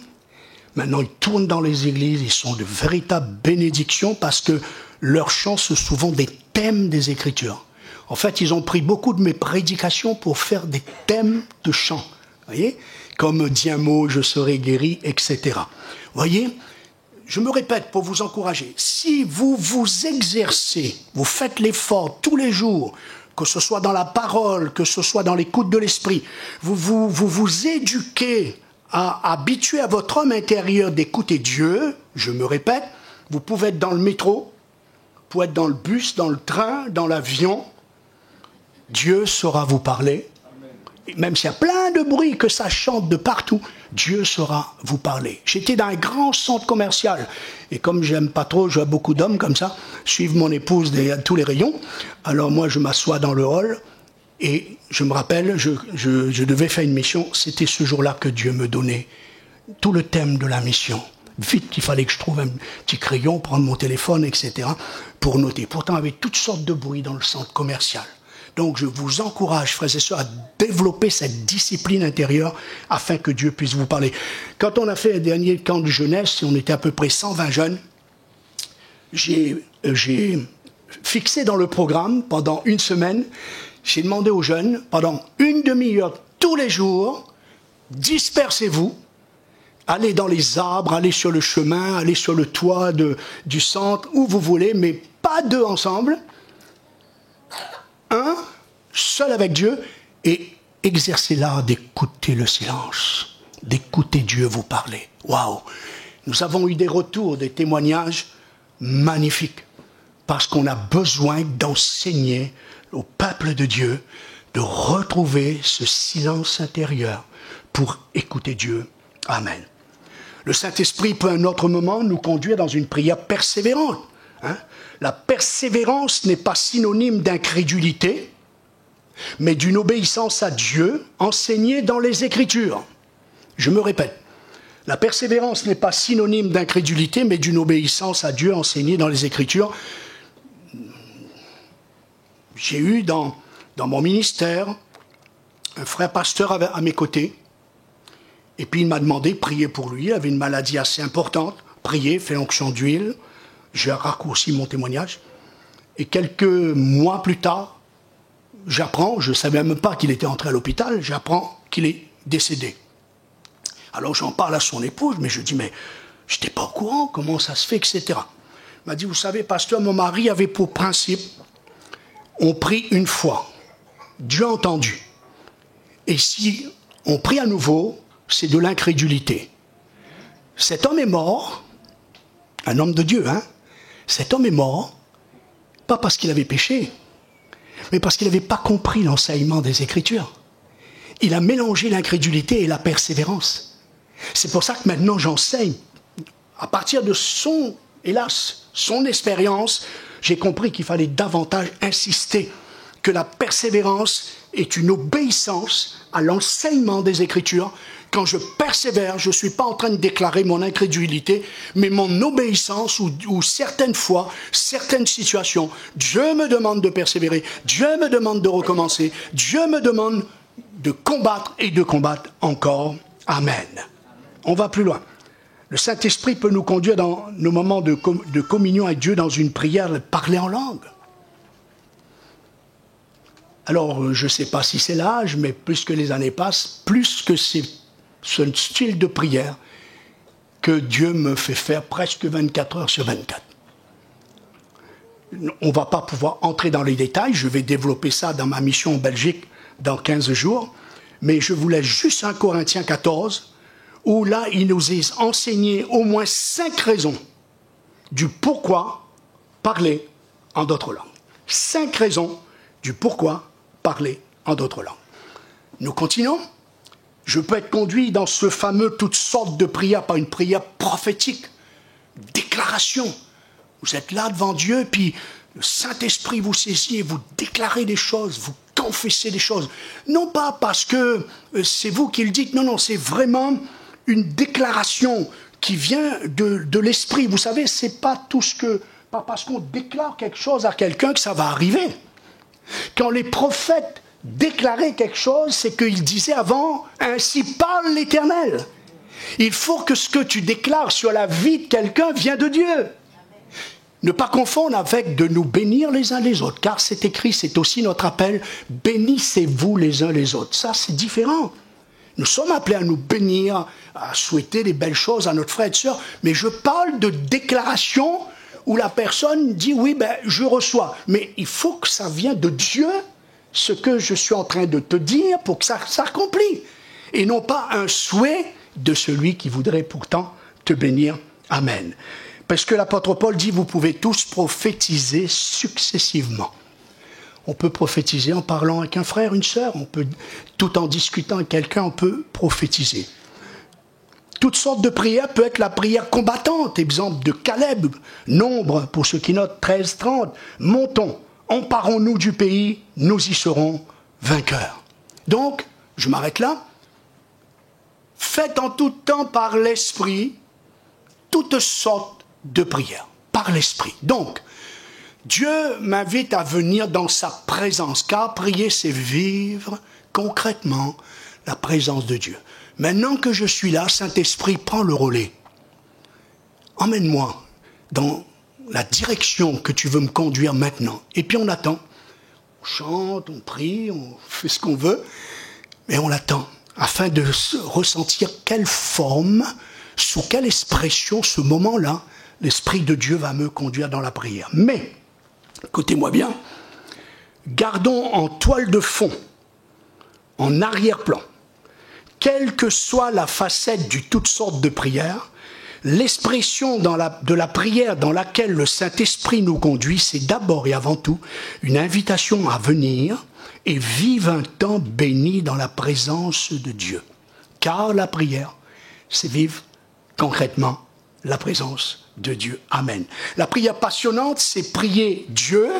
Maintenant, ils tournent dans les églises, ils sont de véritables bénédictions parce que leurs chants sont souvent des thèmes des Écritures. En fait, ils ont pris beaucoup de mes prédications pour faire des thèmes de chants. Vous voyez ? Comme « Dis un mot, je serai guéri », etc. Vous voyez ? Je me répète pour vous encourager. Si vous vous exercez, vous faites l'effort tous les jours, que ce soit dans la parole, que ce soit dans l'écoute de l'esprit, vous vous éduquez à habituer à votre homme intérieur d'écouter Dieu, je me répète, vous pouvez être dans le métro, vous pouvez être dans le bus, dans le train, dans l'avion, Dieu saura vous parler. Et même s'il y a plein de bruit, que ça chante de partout, Dieu saura vous parler. J'étais dans un grand centre commercial, et comme j'aime pas trop, je vois beaucoup d'hommes comme ça, suivre mon épouse à tous les rayons, alors moi je m'assois dans le hall, et je me rappelle, je devais faire une mission, c'était ce jour-là que Dieu me donnait tout le thème de la mission. Vite, il fallait que je trouve un petit crayon, prendre mon téléphone, etc., pour noter. Pourtant, il y avait toutes sortes de bruits dans le centre commercial. Donc, je vous encourage, frères et sœurs, à développer cette discipline intérieure afin que Dieu puisse vous parler. Quand on a fait un dernier camp de jeunesse, on était à peu près 120 jeunes, j'ai fixé dans le programme, pendant une semaine, j'ai demandé aux jeunes, pendant une demi-heure tous les jours, dispersez-vous, allez dans les arbres, allez sur le chemin, allez sur le toit du centre, où vous voulez, mais pas deux ensemble. Un, seul avec Dieu, et exercez l'art d'écouter le silence, d'écouter Dieu vous parler. Waouh! Nous avons eu des retours, des témoignages magnifiques, parce qu'on a besoin d'enseigner au peuple de Dieu de retrouver ce silence intérieur pour écouter Dieu. Amen. Le Saint-Esprit peut à un autre moment nous conduire dans une prière persévérante. La persévérance n'est pas synonyme d'incrédulité, mais d'une obéissance à Dieu enseignée dans les Écritures. Je me répète, la persévérance n'est pas synonyme d'incrédulité, mais d'une obéissance à Dieu enseignée dans les Écritures. J'ai eu dans mon ministère un frère pasteur à mes côtés, et puis il m'a demandé de prier pour lui. Il avait une maladie assez importante. Prier, fait l'onction d'huile. J'ai raccourci mon témoignage. Et quelques mois plus tard, j'apprends, je ne savais même pas qu'il était entré à l'hôpital, j'apprends qu'il est décédé. Alors j'en parle à son épouse, mais je dis, mais je n'étais pas au courant, comment ça se fait, etc. Il m'a dit, vous savez, pasteur, mon mari avait pour principe, on prie une fois, Dieu a entendu. Et si on prie à nouveau, c'est de l'incrédulité. Cet homme est mort, un homme de Dieu, cet homme est mort, pas parce qu'il avait péché, mais parce qu'il n'avait pas compris l'enseignement des Écritures. Il a mélangé l'incrédulité et la persévérance. C'est pour ça que maintenant j'enseigne. À partir de son expérience, j'ai compris qu'il fallait davantage insister que la persévérance est une obéissance à l'enseignement des Écritures. Quand je persévère, je ne suis pas en train de déclarer mon incrédulité, mais mon obéissance ou certaines fois, certaines situations, Dieu me demande de persévérer, Dieu me demande de recommencer, Dieu me demande de combattre et de combattre encore. Amen. On va plus loin. Le Saint-Esprit peut nous conduire dans nos moments de communion avec Dieu dans une prière parlée en langue. Alors, je ne sais pas si c'est l'âge, mais plus que les années passent, plus que c'est ce style de prière que Dieu me fait faire presque 24 heures sur 24. On ne va pas pouvoir entrer dans les détails, je vais développer ça dans ma mission en Belgique dans 15 jours, mais je vous laisse juste 1 Corinthiens 14, où là, il nous est enseigné au moins 5 raisons du pourquoi parler en d'autres langues. 5 raisons du pourquoi parler en d'autres langues. Nous continuons. Je peux être conduit dans ce fameux toutes sortes de prières par une prière prophétique, déclaration. Vous êtes là devant Dieu, puis le Saint-Esprit vous saisit et vous déclarez des choses, vous confessez des choses. Non pas parce que c'est vous qui le dites, non, c'est vraiment une déclaration qui vient de l'Esprit. Vous savez, c'est pas parce qu'on déclare quelque chose à quelqu'un que ça va arriver. Quand les prophètes déclarer quelque chose, c'est qu'il disait avant, ainsi parle l'Éternel. Il faut que ce que tu déclares sur la vie de quelqu'un vient de Dieu. Ne pas confondre avec de nous bénir les uns les autres, car c'est écrit, c'est aussi notre appel, bénissez-vous les uns les autres. Ça, c'est différent. Nous sommes appelés à nous bénir, à souhaiter des belles choses à notre frère et sœur, mais je parle de déclaration où la personne dit, oui, je reçois. Mais il faut que ça vienne de Dieu, ce que je suis en train de te dire pour que ça s'accomplisse. Et non pas un souhait de celui qui voudrait pourtant te bénir. Amen. Parce que l'apôtre Paul dit, vous pouvez tous prophétiser successivement. On peut prophétiser en parlant avec un frère, une sœur, on peut, tout en discutant avec quelqu'un, on peut prophétiser. Toutes sortes de prières peut être la prière combattante, exemple de Caleb, Nombre, pour ceux qui notent 13-30, montons. Emparons-nous du pays, nous y serons vainqueurs. Donc, je m'arrête là. Faites en tout temps par l'Esprit toutes sortes de prières, par l'Esprit. Donc, Dieu m'invite à venir dans sa présence, car prier, c'est vivre concrètement la présence de Dieu. Maintenant que je suis là, Saint-Esprit, prends le relais. Emmène-moi dans la direction que tu veux me conduire maintenant. Et puis on attend. On chante, on prie, on fait ce qu'on veut, mais on attend afin de ressentir quelle forme, sous quelle expression, ce moment-là, l'Esprit de Dieu va me conduire dans la prière. Mais, écoutez-moi bien, gardons en toile de fond, en arrière-plan, quelle que soit la facette du toutes sortes de prières, l'expression de la prière dans laquelle le Saint-Esprit nous conduit, c'est d'abord et avant tout une invitation à venir et vivre un temps béni dans la présence de Dieu. Car la prière, c'est vivre concrètement la présence de Dieu. Amen. La prière passionnante, c'est prier Dieu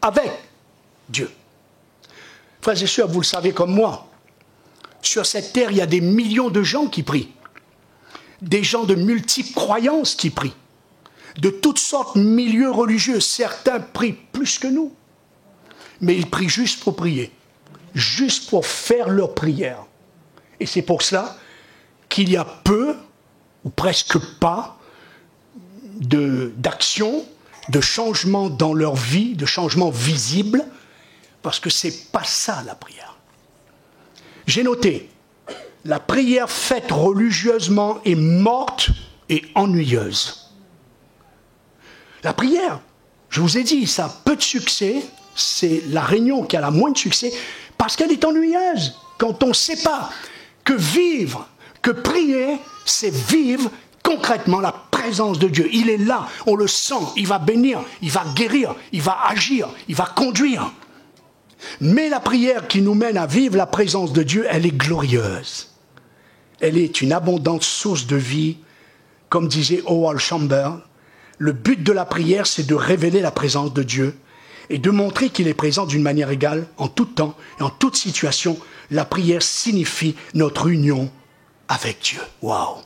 avec Dieu. Frères et sœurs, vous le savez comme moi, sur cette terre, il y a des millions de gens qui prient. Des gens de multiples croyances qui prient, de toutes sortes de milieux religieux. Certains prient plus que nous, mais ils prient juste pour prier, juste pour faire leur prière. Et c'est pour cela qu'il y a peu, ou presque pas, d'action, de changement dans leur vie, de changement visible, parce que c'est pas ça la prière. J'ai noté, la prière faite religieusement est morte et ennuyeuse. La prière, je vous ai dit, ça a peu de succès, c'est la réunion qui a la moins de succès, parce qu'elle est ennuyeuse. Quand on ne sait pas que vivre, que prier, c'est vivre concrètement la présence de Dieu. Il est là, on le sent, il va bénir, il va guérir, il va agir, il va conduire. Mais la prière qui nous mène à vivre la présence de Dieu, elle est glorieuse. Elle est une abondante source de vie. Comme disait Howard Chamberlain, le but de la prière, c'est de révéler la présence de Dieu et de montrer qu'il est présent d'une manière égale en tout temps et en toute situation. La prière signifie notre union avec Dieu. Waouh!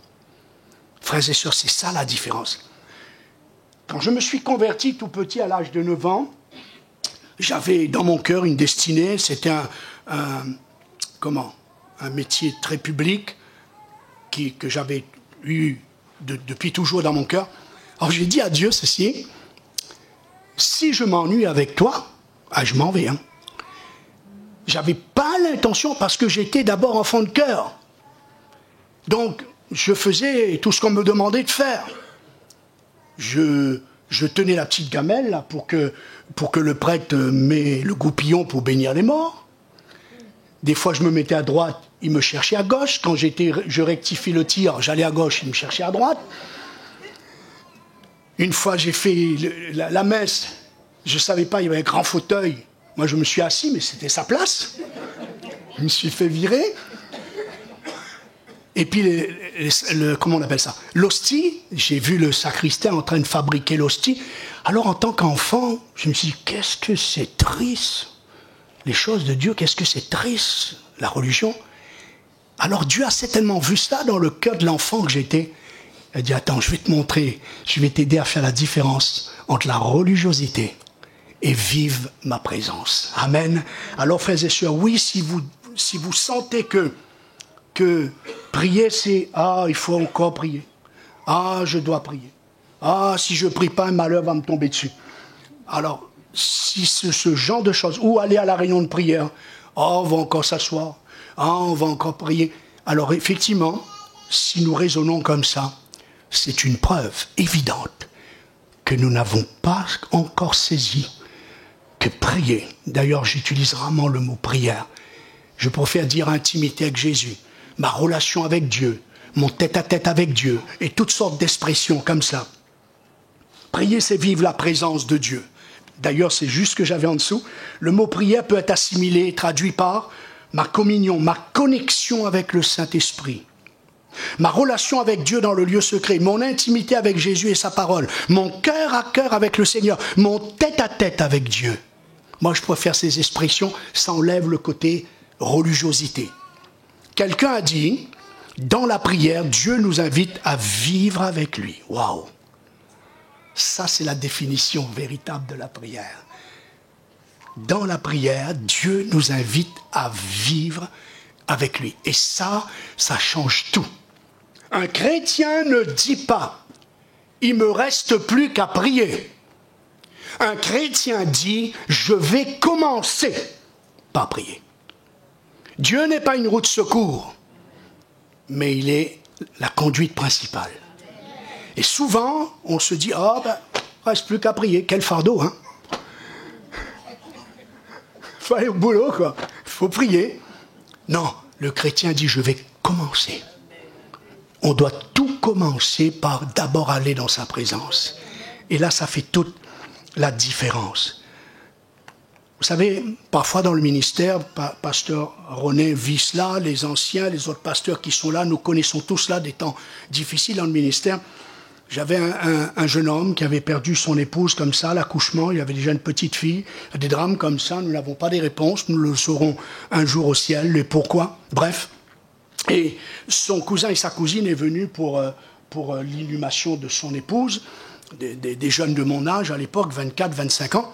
Frères et sœurs, c'est ça la différence. Quand je me suis converti tout petit à l'âge de 9 ans, j'avais dans mon cœur une destinée, c'était un métier très public que j'avais eu depuis toujours dans mon cœur. Alors j'ai dit à Dieu ceci, si je m'ennuie avec toi, je m'en vais. J'avais pas l'intention parce que j'étais d'abord enfant de cœur. Donc je faisais tout ce qu'on me demandait de faire. Je tenais la petite gamelle là, pour que le prêtre mette le goupillon pour bénir les morts. Des fois, je me mettais à droite il me cherchait à gauche. Quand je rectifie le tir, j'allais à gauche, il me cherchait à droite. Une fois, j'ai fait la messe. Je ne savais pas, il y avait un grand fauteuil. Moi, je me suis assis, mais c'était sa place. Je me suis fait virer. Et puis, comment on appelle ça? L'hostie, j'ai vu le sacristain en train de fabriquer l'hostie. Alors, en tant qu'enfant, je me suis dit, qu'est-ce que c'est triste. Les choses de Dieu, qu'est-ce que c'est triste, la religion. Alors, Dieu a certainement vu ça dans le cœur de l'enfant que j'étais. Il a dit, attends, je vais te montrer, je vais t'aider à faire la différence entre la religiosité et vivre ma présence. Amen. Alors, frères et sœurs, oui, si vous sentez que prier, c'est « Ah, il faut encore prier. Ah, je dois prier. Ah, si je ne prie pas, un malheur va me tomber dessus. » Alors, si c'est ce genre de choses, ou aller à la réunion de prière, « Oh, on va encore s'asseoir. Ah, on va encore prier. » Alors, effectivement, si nous raisonnons comme ça, c'est une preuve évidente que nous n'avons pas encore saisi que prier. D'ailleurs, j'utilise rarement le mot prière. Je préfère dire intimité avec Jésus. Ma relation avec Dieu, mon tête-à-tête avec Dieu, et toutes sortes d'expressions comme ça. Prier, c'est vivre la présence de Dieu. D'ailleurs, c'est juste ce que j'avais en dessous. Le mot prière peut être assimilé, traduit par ma communion, ma connexion avec le Saint-Esprit. Ma relation avec Dieu dans le lieu secret, mon intimité avec Jésus et sa parole, mon cœur à cœur avec le Seigneur, mon tête-à-tête avec Dieu. Moi, je préfère ces expressions, ça enlève le côté religiosité. Quelqu'un a dit, dans la prière, Dieu nous invite à vivre avec lui. Waouh! Ça, c'est la définition véritable de la prière. Dans la prière, Dieu nous invite à vivre avec lui. Et ça change tout. Un chrétien ne dit pas, il me reste plus qu'à prier. Un chrétien dit, je vais commencer par prier. Dieu n'est pas une roue de secours, mais il est la conduite principale. Et souvent, on se dit, reste plus qu'à prier, quel fardeau, hein? Faut aller au boulot, quoi. Il faut prier. Non, le chrétien dit, je vais commencer. On doit tout commencer par d'abord aller dans sa présence. Et là, ça fait toute la différence. Vous savez, parfois dans le ministère, pasteur René vit cela, les anciens, les autres pasteurs qui sont là, nous connaissons tous cela, des temps difficiles dans le ministère. J'avais un jeune homme qui avait perdu son épouse comme ça, l'accouchement, il y avait déjà une petite fille, des drames comme ça, nous n'avons pas des réponses, nous le saurons un jour au ciel, et pourquoi, bref. Et son cousin et sa cousine est venus pour l'inhumation de son épouse, des jeunes de mon âge à l'époque, 24, 25 ans,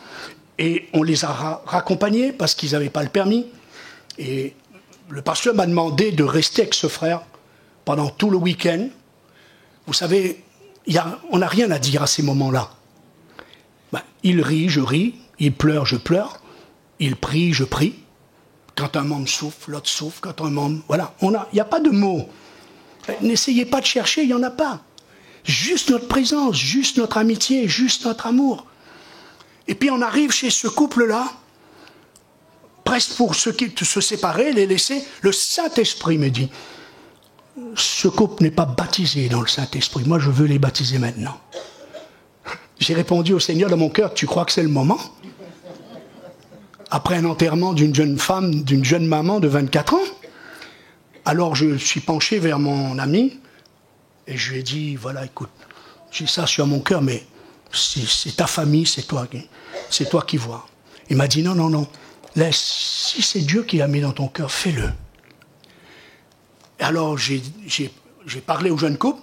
et on les a raccompagnés parce qu'ils n'avaient pas le permis. Et le pasteur m'a demandé de rester avec ce frère pendant tout le week-end. Vous savez, on n'a rien à dire à ces moments-là. Il rit, je ris. Il pleure, je pleure. Il prie, je prie. Quand un membre souffre, l'autre souffre. Quand un membre... Voilà, il n'y a pas de mots. N'essayez pas de chercher, il n'y en a pas. Juste notre présence, juste notre amitié, juste notre amour. Et puis on arrive chez ce couple-là, presque pour se séparer, les laisser. Le Saint-Esprit me dit, ce couple n'est pas baptisé dans le Saint-Esprit. Moi, je veux les baptiser maintenant. J'ai répondu au Seigneur dans mon cœur, tu crois que c'est le moment? Après un enterrement d'une jeune femme, d'une jeune maman de 24 ans. Alors je suis penché vers mon ami et je lui ai dit, voilà, écoute, j'ai ça sur mon cœur, mais c'est ta famille, c'est toi qui vois. Il m'a dit, non, laisse, si c'est Dieu qui l'a mis dans ton cœur, fais-le. Et alors j'ai parlé au jeune couple,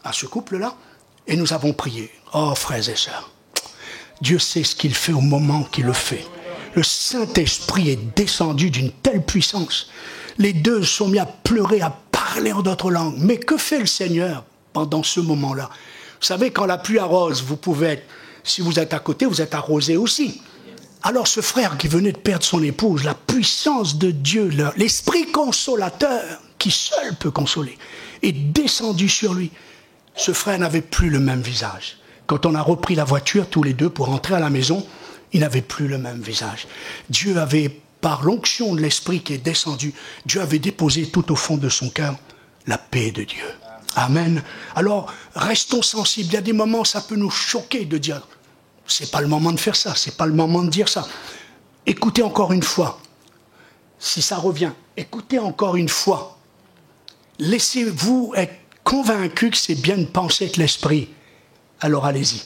à ce couple-là, et nous avons prié. Oh, frères et sœurs, Dieu sait ce qu'il fait au moment qu'il le fait. Le Saint-Esprit est descendu d'une telle puissance. Les deux sont mis à pleurer, à parler en d'autres langues. Mais que fait le Seigneur pendant ce moment-là? Vous savez, quand la pluie arrose, vous pouvez être, si vous êtes à côté, vous êtes arrosé aussi. Alors ce frère qui venait de perdre son épouse, la puissance de Dieu, l'esprit consolateur, qui seul peut consoler, est descendu sur lui. Ce frère n'avait plus le même visage. Quand on a repris la voiture, tous les deux, pour rentrer à la maison, il n'avait plus le même visage. Dieu avait par l'onction de l'Esprit qui est descendu, Dieu avait déposé tout au fond de son cœur la paix de Dieu. Amen. Alors, restons sensibles. Il y a des moments où ça peut nous choquer de dire, c'est pas le moment de faire ça, c'est pas le moment de dire ça. Écoutez encore une fois. Si ça revient, écoutez encore une fois. Laissez-vous être convaincu que c'est bien de penser avec l'Esprit. Alors allez-y.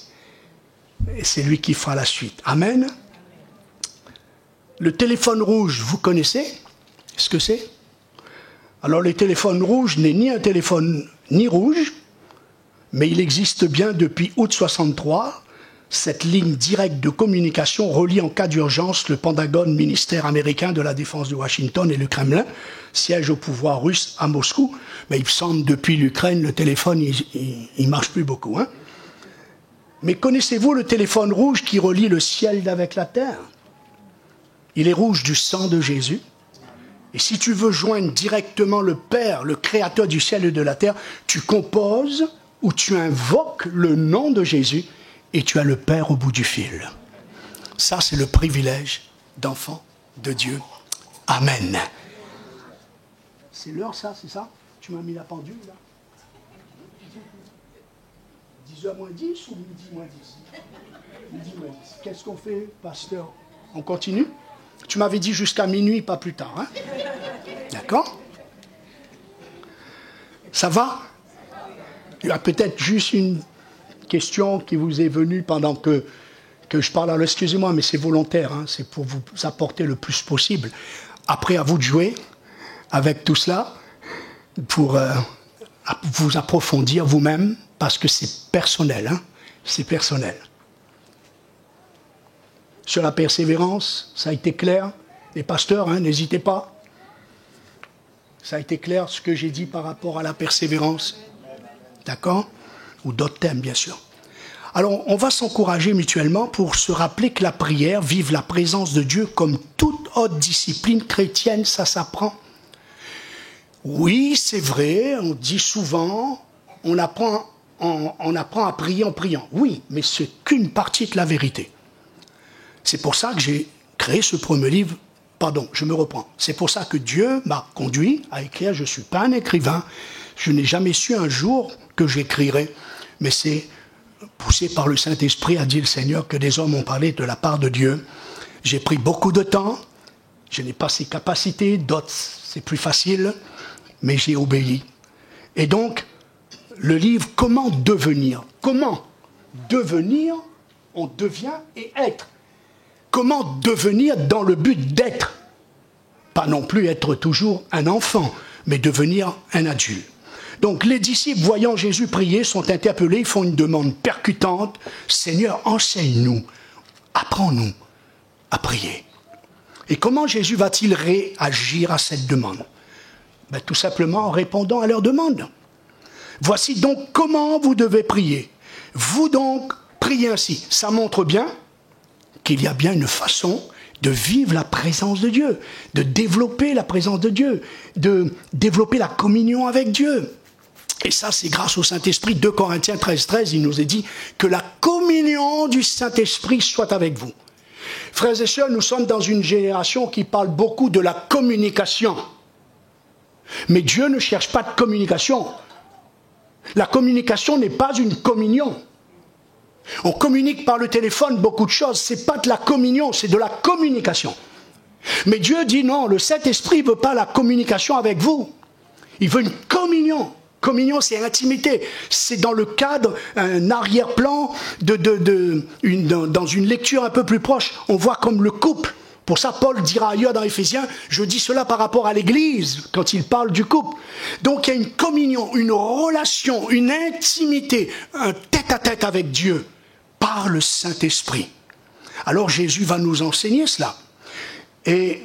Et c'est lui qui fera la suite. Amen. Le téléphone rouge, vous connaissez ce que c'est? Alors le téléphone rouge n'est ni un téléphone ni rouge, mais il existe bien depuis août 63. Cette ligne directe de communication relie en cas d'urgence le Pentagone, ministère américain de la Défense de Washington, et le Kremlin, siège au pouvoir russe à Moscou. Mais il me semble depuis l'Ukraine, le téléphone, il marche plus beaucoup. Hein. Mais connaissez-vous le téléphone rouge qui relie le ciel avec la terre? Il est rouge du sang de Jésus. Et si tu veux joindre directement le Père, le Créateur du ciel et de la terre, tu composes ou tu invoques le nom de Jésus et tu as le Père au bout du fil. Ça, c'est le privilège d'enfant de Dieu. Amen. C'est l'heure, ça, c'est ça? Tu m'as mis la pendule, là? 10h moins 10 ou midi moins 10? Midi moins 10. Qu'est-ce qu'on fait, pasteur? On continue? Tu m'avais dit jusqu'à minuit, pas plus tard. Hein? D'accord? Ça va? Il y a peut-être juste une question qui vous est venue pendant que je parle. Alors, excusez-moi, mais c'est volontaire. Hein? C'est pour vous apporter le plus possible. Après, à vous de jouer avec tout cela pour vous approfondir vous-même, parce que c'est personnel. Hein? C'est personnel. Sur la persévérance, ça a été clair. Les pasteurs, hein, n'hésitez pas. Ça a été clair ce que j'ai dit par rapport à la persévérance. D'accord? Ou d'autres thèmes, bien sûr. Alors, on va s'encourager mutuellement pour se rappeler que la prière, vive la présence de Dieu comme toute autre discipline chrétienne, ça s'apprend. Oui, c'est vrai, on dit souvent, on apprend à prier en priant. Oui, mais c'est qu'une partie de la vérité. C'est pour ça que j'ai créé ce premier livre. Pardon, je me reprends. C'est pour ça que Dieu m'a conduit à écrire. Je ne suis pas un écrivain. Je n'ai jamais su un jour que j'écrirais. Mais c'est poussé par le Saint-Esprit, a dit le Seigneur, que des hommes ont parlé de la part de Dieu. J'ai pris beaucoup de temps. Je n'ai pas ces capacités. D'autres, c'est plus facile. Mais j'ai obéi. Et donc, le livre « Comment devenir ?» Comment devenir, on devient et être. Comment devenir dans le but d'être? Pas non plus être toujours un enfant, mais devenir un adulte. Donc les disciples, voyant Jésus prier, sont interpellés, ils font une demande percutante. Seigneur, enseigne-nous, apprends-nous à prier. Et comment Jésus va-t-il réagir à cette demande? Tout simplement en répondant à leur demande. Voici donc comment vous devez prier. Vous donc, priez ainsi. Ça montre bien qu'il y a bien une façon de vivre la présence de Dieu, de développer la présence de Dieu, de développer la communion avec Dieu. Et ça, c'est grâce au Saint-Esprit. 2 Corinthiens 13, il nous est dit que la communion du Saint-Esprit soit avec vous. Frères et sœurs, nous sommes dans une génération qui parle beaucoup de la communication. Mais Dieu ne cherche pas de communication. La communication n'est pas une communion. On communique par le téléphone beaucoup de choses. Ce n'est pas de la communion, c'est de la communication. Mais Dieu dit non, le Saint-Esprit ne veut pas la communication avec vous. Il veut une communion. Communion, c'est intimité. C'est dans le cadre, un arrière-plan, dans une lecture un peu plus proche. On voit comme le couple. Pour ça, Paul dira ailleurs dans Éphésiens, je dis cela par rapport à l'Église, quand il parle du couple. Donc il y a une communion, une relation, une intimité, un tête-à-tête avec Dieu, par le Saint-Esprit. Alors Jésus va nous enseigner cela. Et,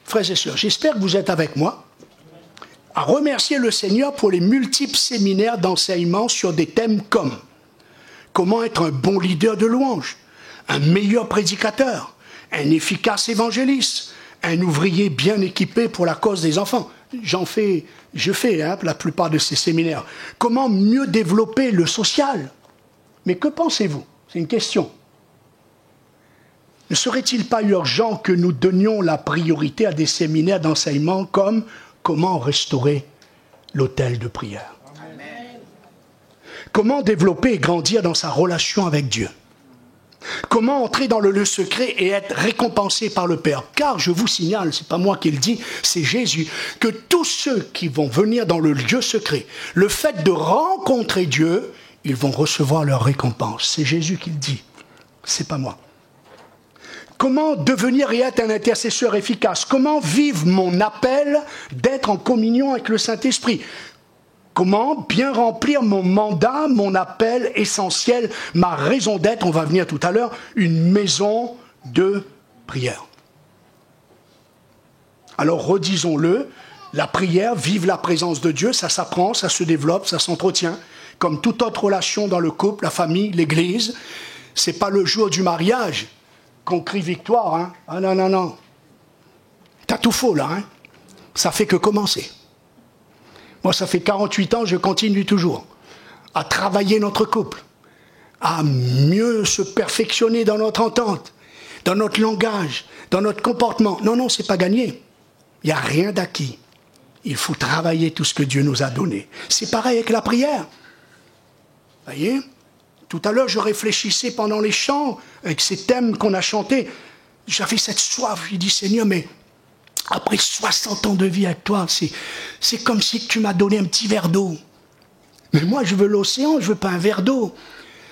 frères et sœurs, j'espère que vous êtes avec moi, à remercier le Seigneur pour les multiples séminaires d'enseignement sur des thèmes comme comment être un bon leader de louange, un meilleur prédicateur, un efficace évangéliste, un ouvrier bien équipé pour la cause des enfants. Je fais la plupart de ces séminaires. Comment mieux développer le social? Mais que pensez-vous? C'est une question. Ne serait-il pas urgent que nous donnions la priorité à des séminaires d'enseignement comme comment restaurer l'autel de prière? Amen. Comment développer et grandir dans sa relation avec Dieu? Comment entrer dans le lieu secret et être récompensé par le Père? Car je vous signale, ce n'est pas moi qui le dis, c'est Jésus, que tous ceux qui vont venir dans le lieu secret, le fait de rencontrer Dieu, ils vont recevoir leur récompense. C'est Jésus qui le dit, c'est pas moi. Comment devenir et être un intercesseur efficace? Comment vivre mon appel d'être en communion avec le Saint-Esprit? Comment bien remplir mon mandat, mon appel essentiel, ma raison d'être, on va venir tout à l'heure, une maison de prière. Alors redisons-le, la prière, vive la présence de Dieu, ça s'apprend, ça se développe, ça s'entretient. Comme toute autre relation dans le couple, la famille, l'église, c'est pas le jour du mariage qu'on crie victoire, hein. Ah non, non, non. T'as tout faux là, hein. Ça fait que commencer. Moi, ça fait 48 ans, je continue toujours à travailler notre couple, à mieux se perfectionner dans notre entente, dans notre langage, dans notre comportement. Non, non, c'est pas gagné. Il n'y a rien d'acquis. Il faut travailler tout ce que Dieu nous a donné. C'est pareil avec la prière. Voyez ? Tout à l'heure, je réfléchissais pendant les chants, avec ces thèmes qu'on a chantés. J'avais cette soif. J'ai dit, Seigneur, mais après 60 ans de vie avec toi, c'est comme si tu m'as donné un petit verre d'eau. Mais moi, je veux l'océan, je ne veux pas un verre d'eau.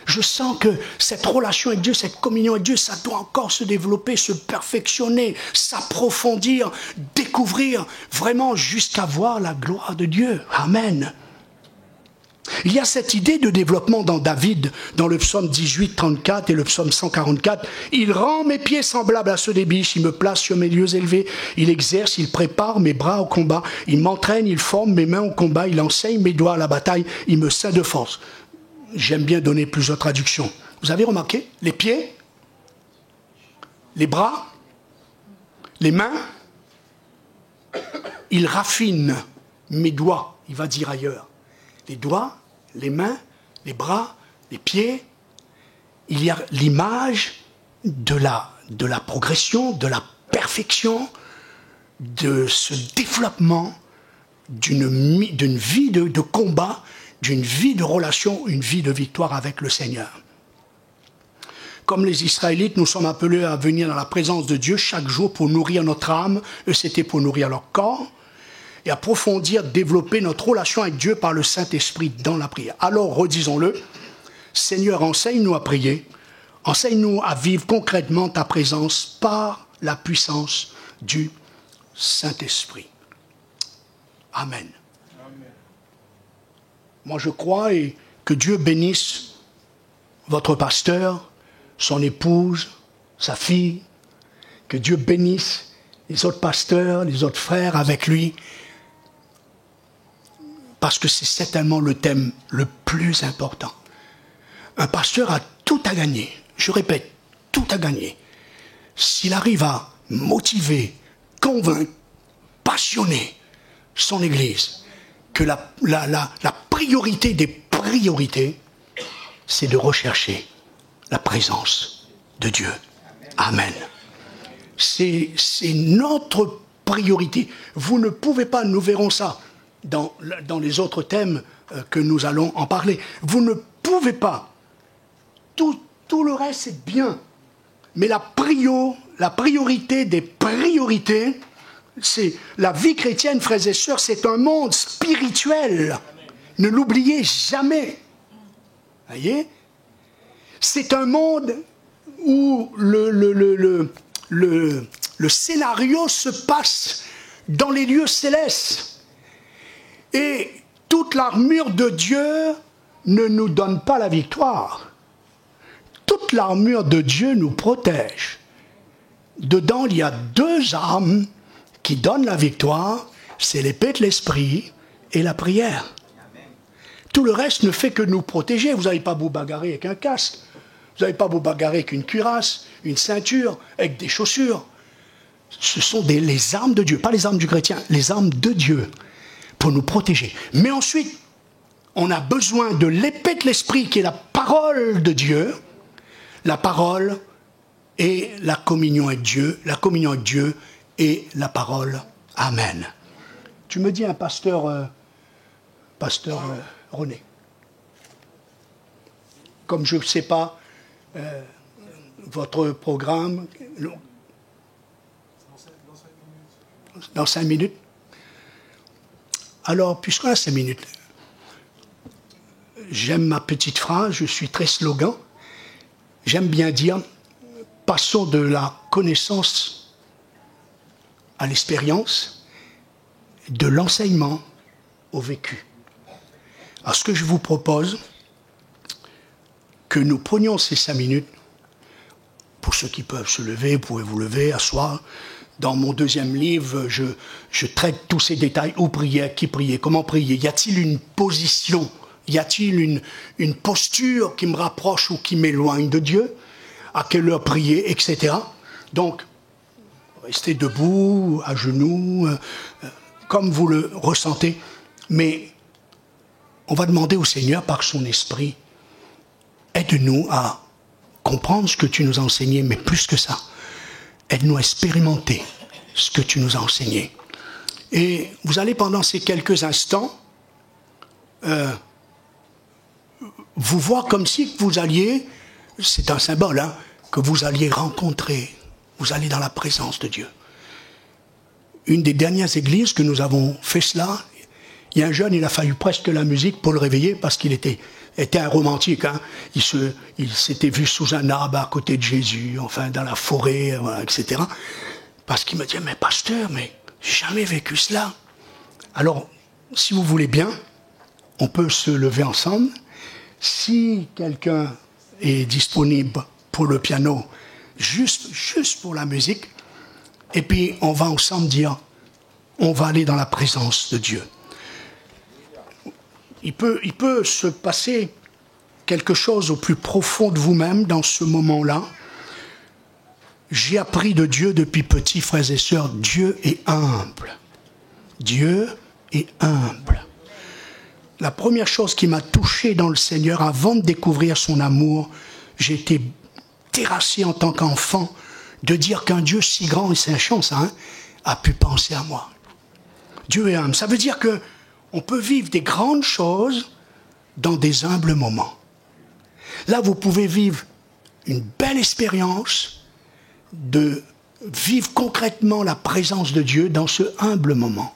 Je sens que cette relation avec Dieu, cette communion avec Dieu, ça doit encore se développer, se perfectionner, s'approfondir, découvrir, vraiment jusqu'à voir la gloire de Dieu. Amen. Il y a cette idée de développement dans David, dans le psaume 18, 34 et le psaume 144. Il rend mes pieds semblables à ceux des biches, il me place sur mes lieux élevés, il exerce, il prépare mes bras au combat, il m'entraîne, il forme mes mains au combat, il enseigne mes doigts à la bataille, il me ceint de force. J'aime bien donner plusieurs traductions. Vous avez remarqué? Les pieds, les bras, les mains, il raffine mes doigts, il va dire ailleurs. Les doigts, les mains, les bras, les pieds, il y a l'image de la progression, de la perfection, de ce développement d'une vie de combat, d'une vie de relation, une vie de victoire avec le Seigneur. Comme les Israélites, nous sommes appelés à venir dans la présence de Dieu chaque jour pour nourrir notre âme, eux c'était pour nourrir leur corps, et approfondir, développer notre relation avec Dieu par le Saint-Esprit dans la prière. Alors, redisons-le, Seigneur, enseigne-nous à prier, enseigne-nous à vivre concrètement ta présence par la puissance du Saint-Esprit. Amen. Amen. Moi, je crois et que Dieu bénisse votre pasteur, son épouse, sa fille, que Dieu bénisse les autres pasteurs, les autres frères avec lui, parce que c'est certainement le thème le plus important. Un pasteur a tout à gagner, je répète, tout à gagner, s'il arrive à motiver, convaincre, passionner son Église, que la priorité des priorités, c'est de rechercher la présence de Dieu. Amen. C'est notre priorité. Vous ne pouvez pas, nous verrons ça dans les autres thèmes que nous allons en parler. Vous ne pouvez pas. Tout le reste, c'est bien. Mais la priorité des priorités, c'est la vie chrétienne, frères et sœurs, c'est un monde spirituel. Ne l'oubliez jamais. Voyez ? C'est un monde où le scénario se passe dans les lieux célestes. Et toute l'armure de Dieu ne nous donne pas la victoire. Toute l'armure de Dieu nous protège. Dedans, il y a deux armes qui donnent la victoire, c'est l'épée de l'esprit et la prière. Tout le reste ne fait que nous protéger. Vous n'avez pas beau bagarrer avec un casque, vous n'avez pas beau bagarrer avec une cuirasse, une ceinture, avec des chaussures. Ce sont les armes de Dieu, pas les armes du chrétien, les armes de Dieu pour nous protéger. Mais ensuite, on a besoin de l'épée de l'esprit qui est la parole de Dieu, la parole et la communion avec Dieu et la parole. Amen. Tu me dis un pasteur René. Comme je ne sais pas votre programme. Dans 5 minutes. Alors, puisqu'on a 5 minutes, j'aime ma petite phrase, je suis très slogan. J'aime bien dire, passons de la connaissance à l'expérience, de l'enseignement au vécu. Alors, ce que je vous propose, que nous prenions ces 5 minutes, pour ceux qui peuvent se lever, vous pouvez vous lever, asseoir. Dans mon deuxième livre, je traite tous ces détails. Où prier, qui prier, comment prier. Y a-t-il une position? Y a-t-il une posture qui me rapproche ou qui m'éloigne de Dieu? À quelle heure prier, etc. Donc, restez debout, à genoux, comme vous le ressentez. Mais on va demander au Seigneur, par son esprit, aide-nous à comprendre ce que tu nous as enseigné, mais plus que ça, aide-nous à expérimenter ce que tu nous as enseigné. Et vous allez, pendant ces quelques instants, vous voir comme si vous alliez, c'est un symbole, hein, que vous alliez rencontrer, vous allez dans la présence de Dieu. Une des dernières églises que nous avons fait cela, il y a un jeune, il a fallu presque la musique pour le réveiller parce qu'il était un romantique. Hein. Il s'était vu sous un arbre à côté de Jésus, enfin dans la forêt, voilà, etc. Parce qu'il me disait, mais pasteur, mais j'ai jamais vécu cela. Alors, si vous voulez bien, on peut se lever ensemble. Si quelqu'un est disponible pour le piano, juste pour la musique, et puis on va ensemble dire, on va aller dans la présence de Dieu. Il peut se passer quelque chose au plus profond de vous-même dans ce moment-là. J'ai appris de Dieu depuis petit, frères et sœurs, Dieu est humble. Dieu est humble. La première chose qui m'a touché dans le Seigneur, avant de découvrir son amour, j'ai été terrassé en tant qu'enfant de dire qu'un Dieu si grand, et c'est un chant ça, hein, a pu penser à moi. Dieu est humble. Ça veut dire que on peut vivre des grandes choses dans des humbles moments. Là, vous pouvez vivre une belle expérience de vivre concrètement la présence de Dieu dans ce humble moment.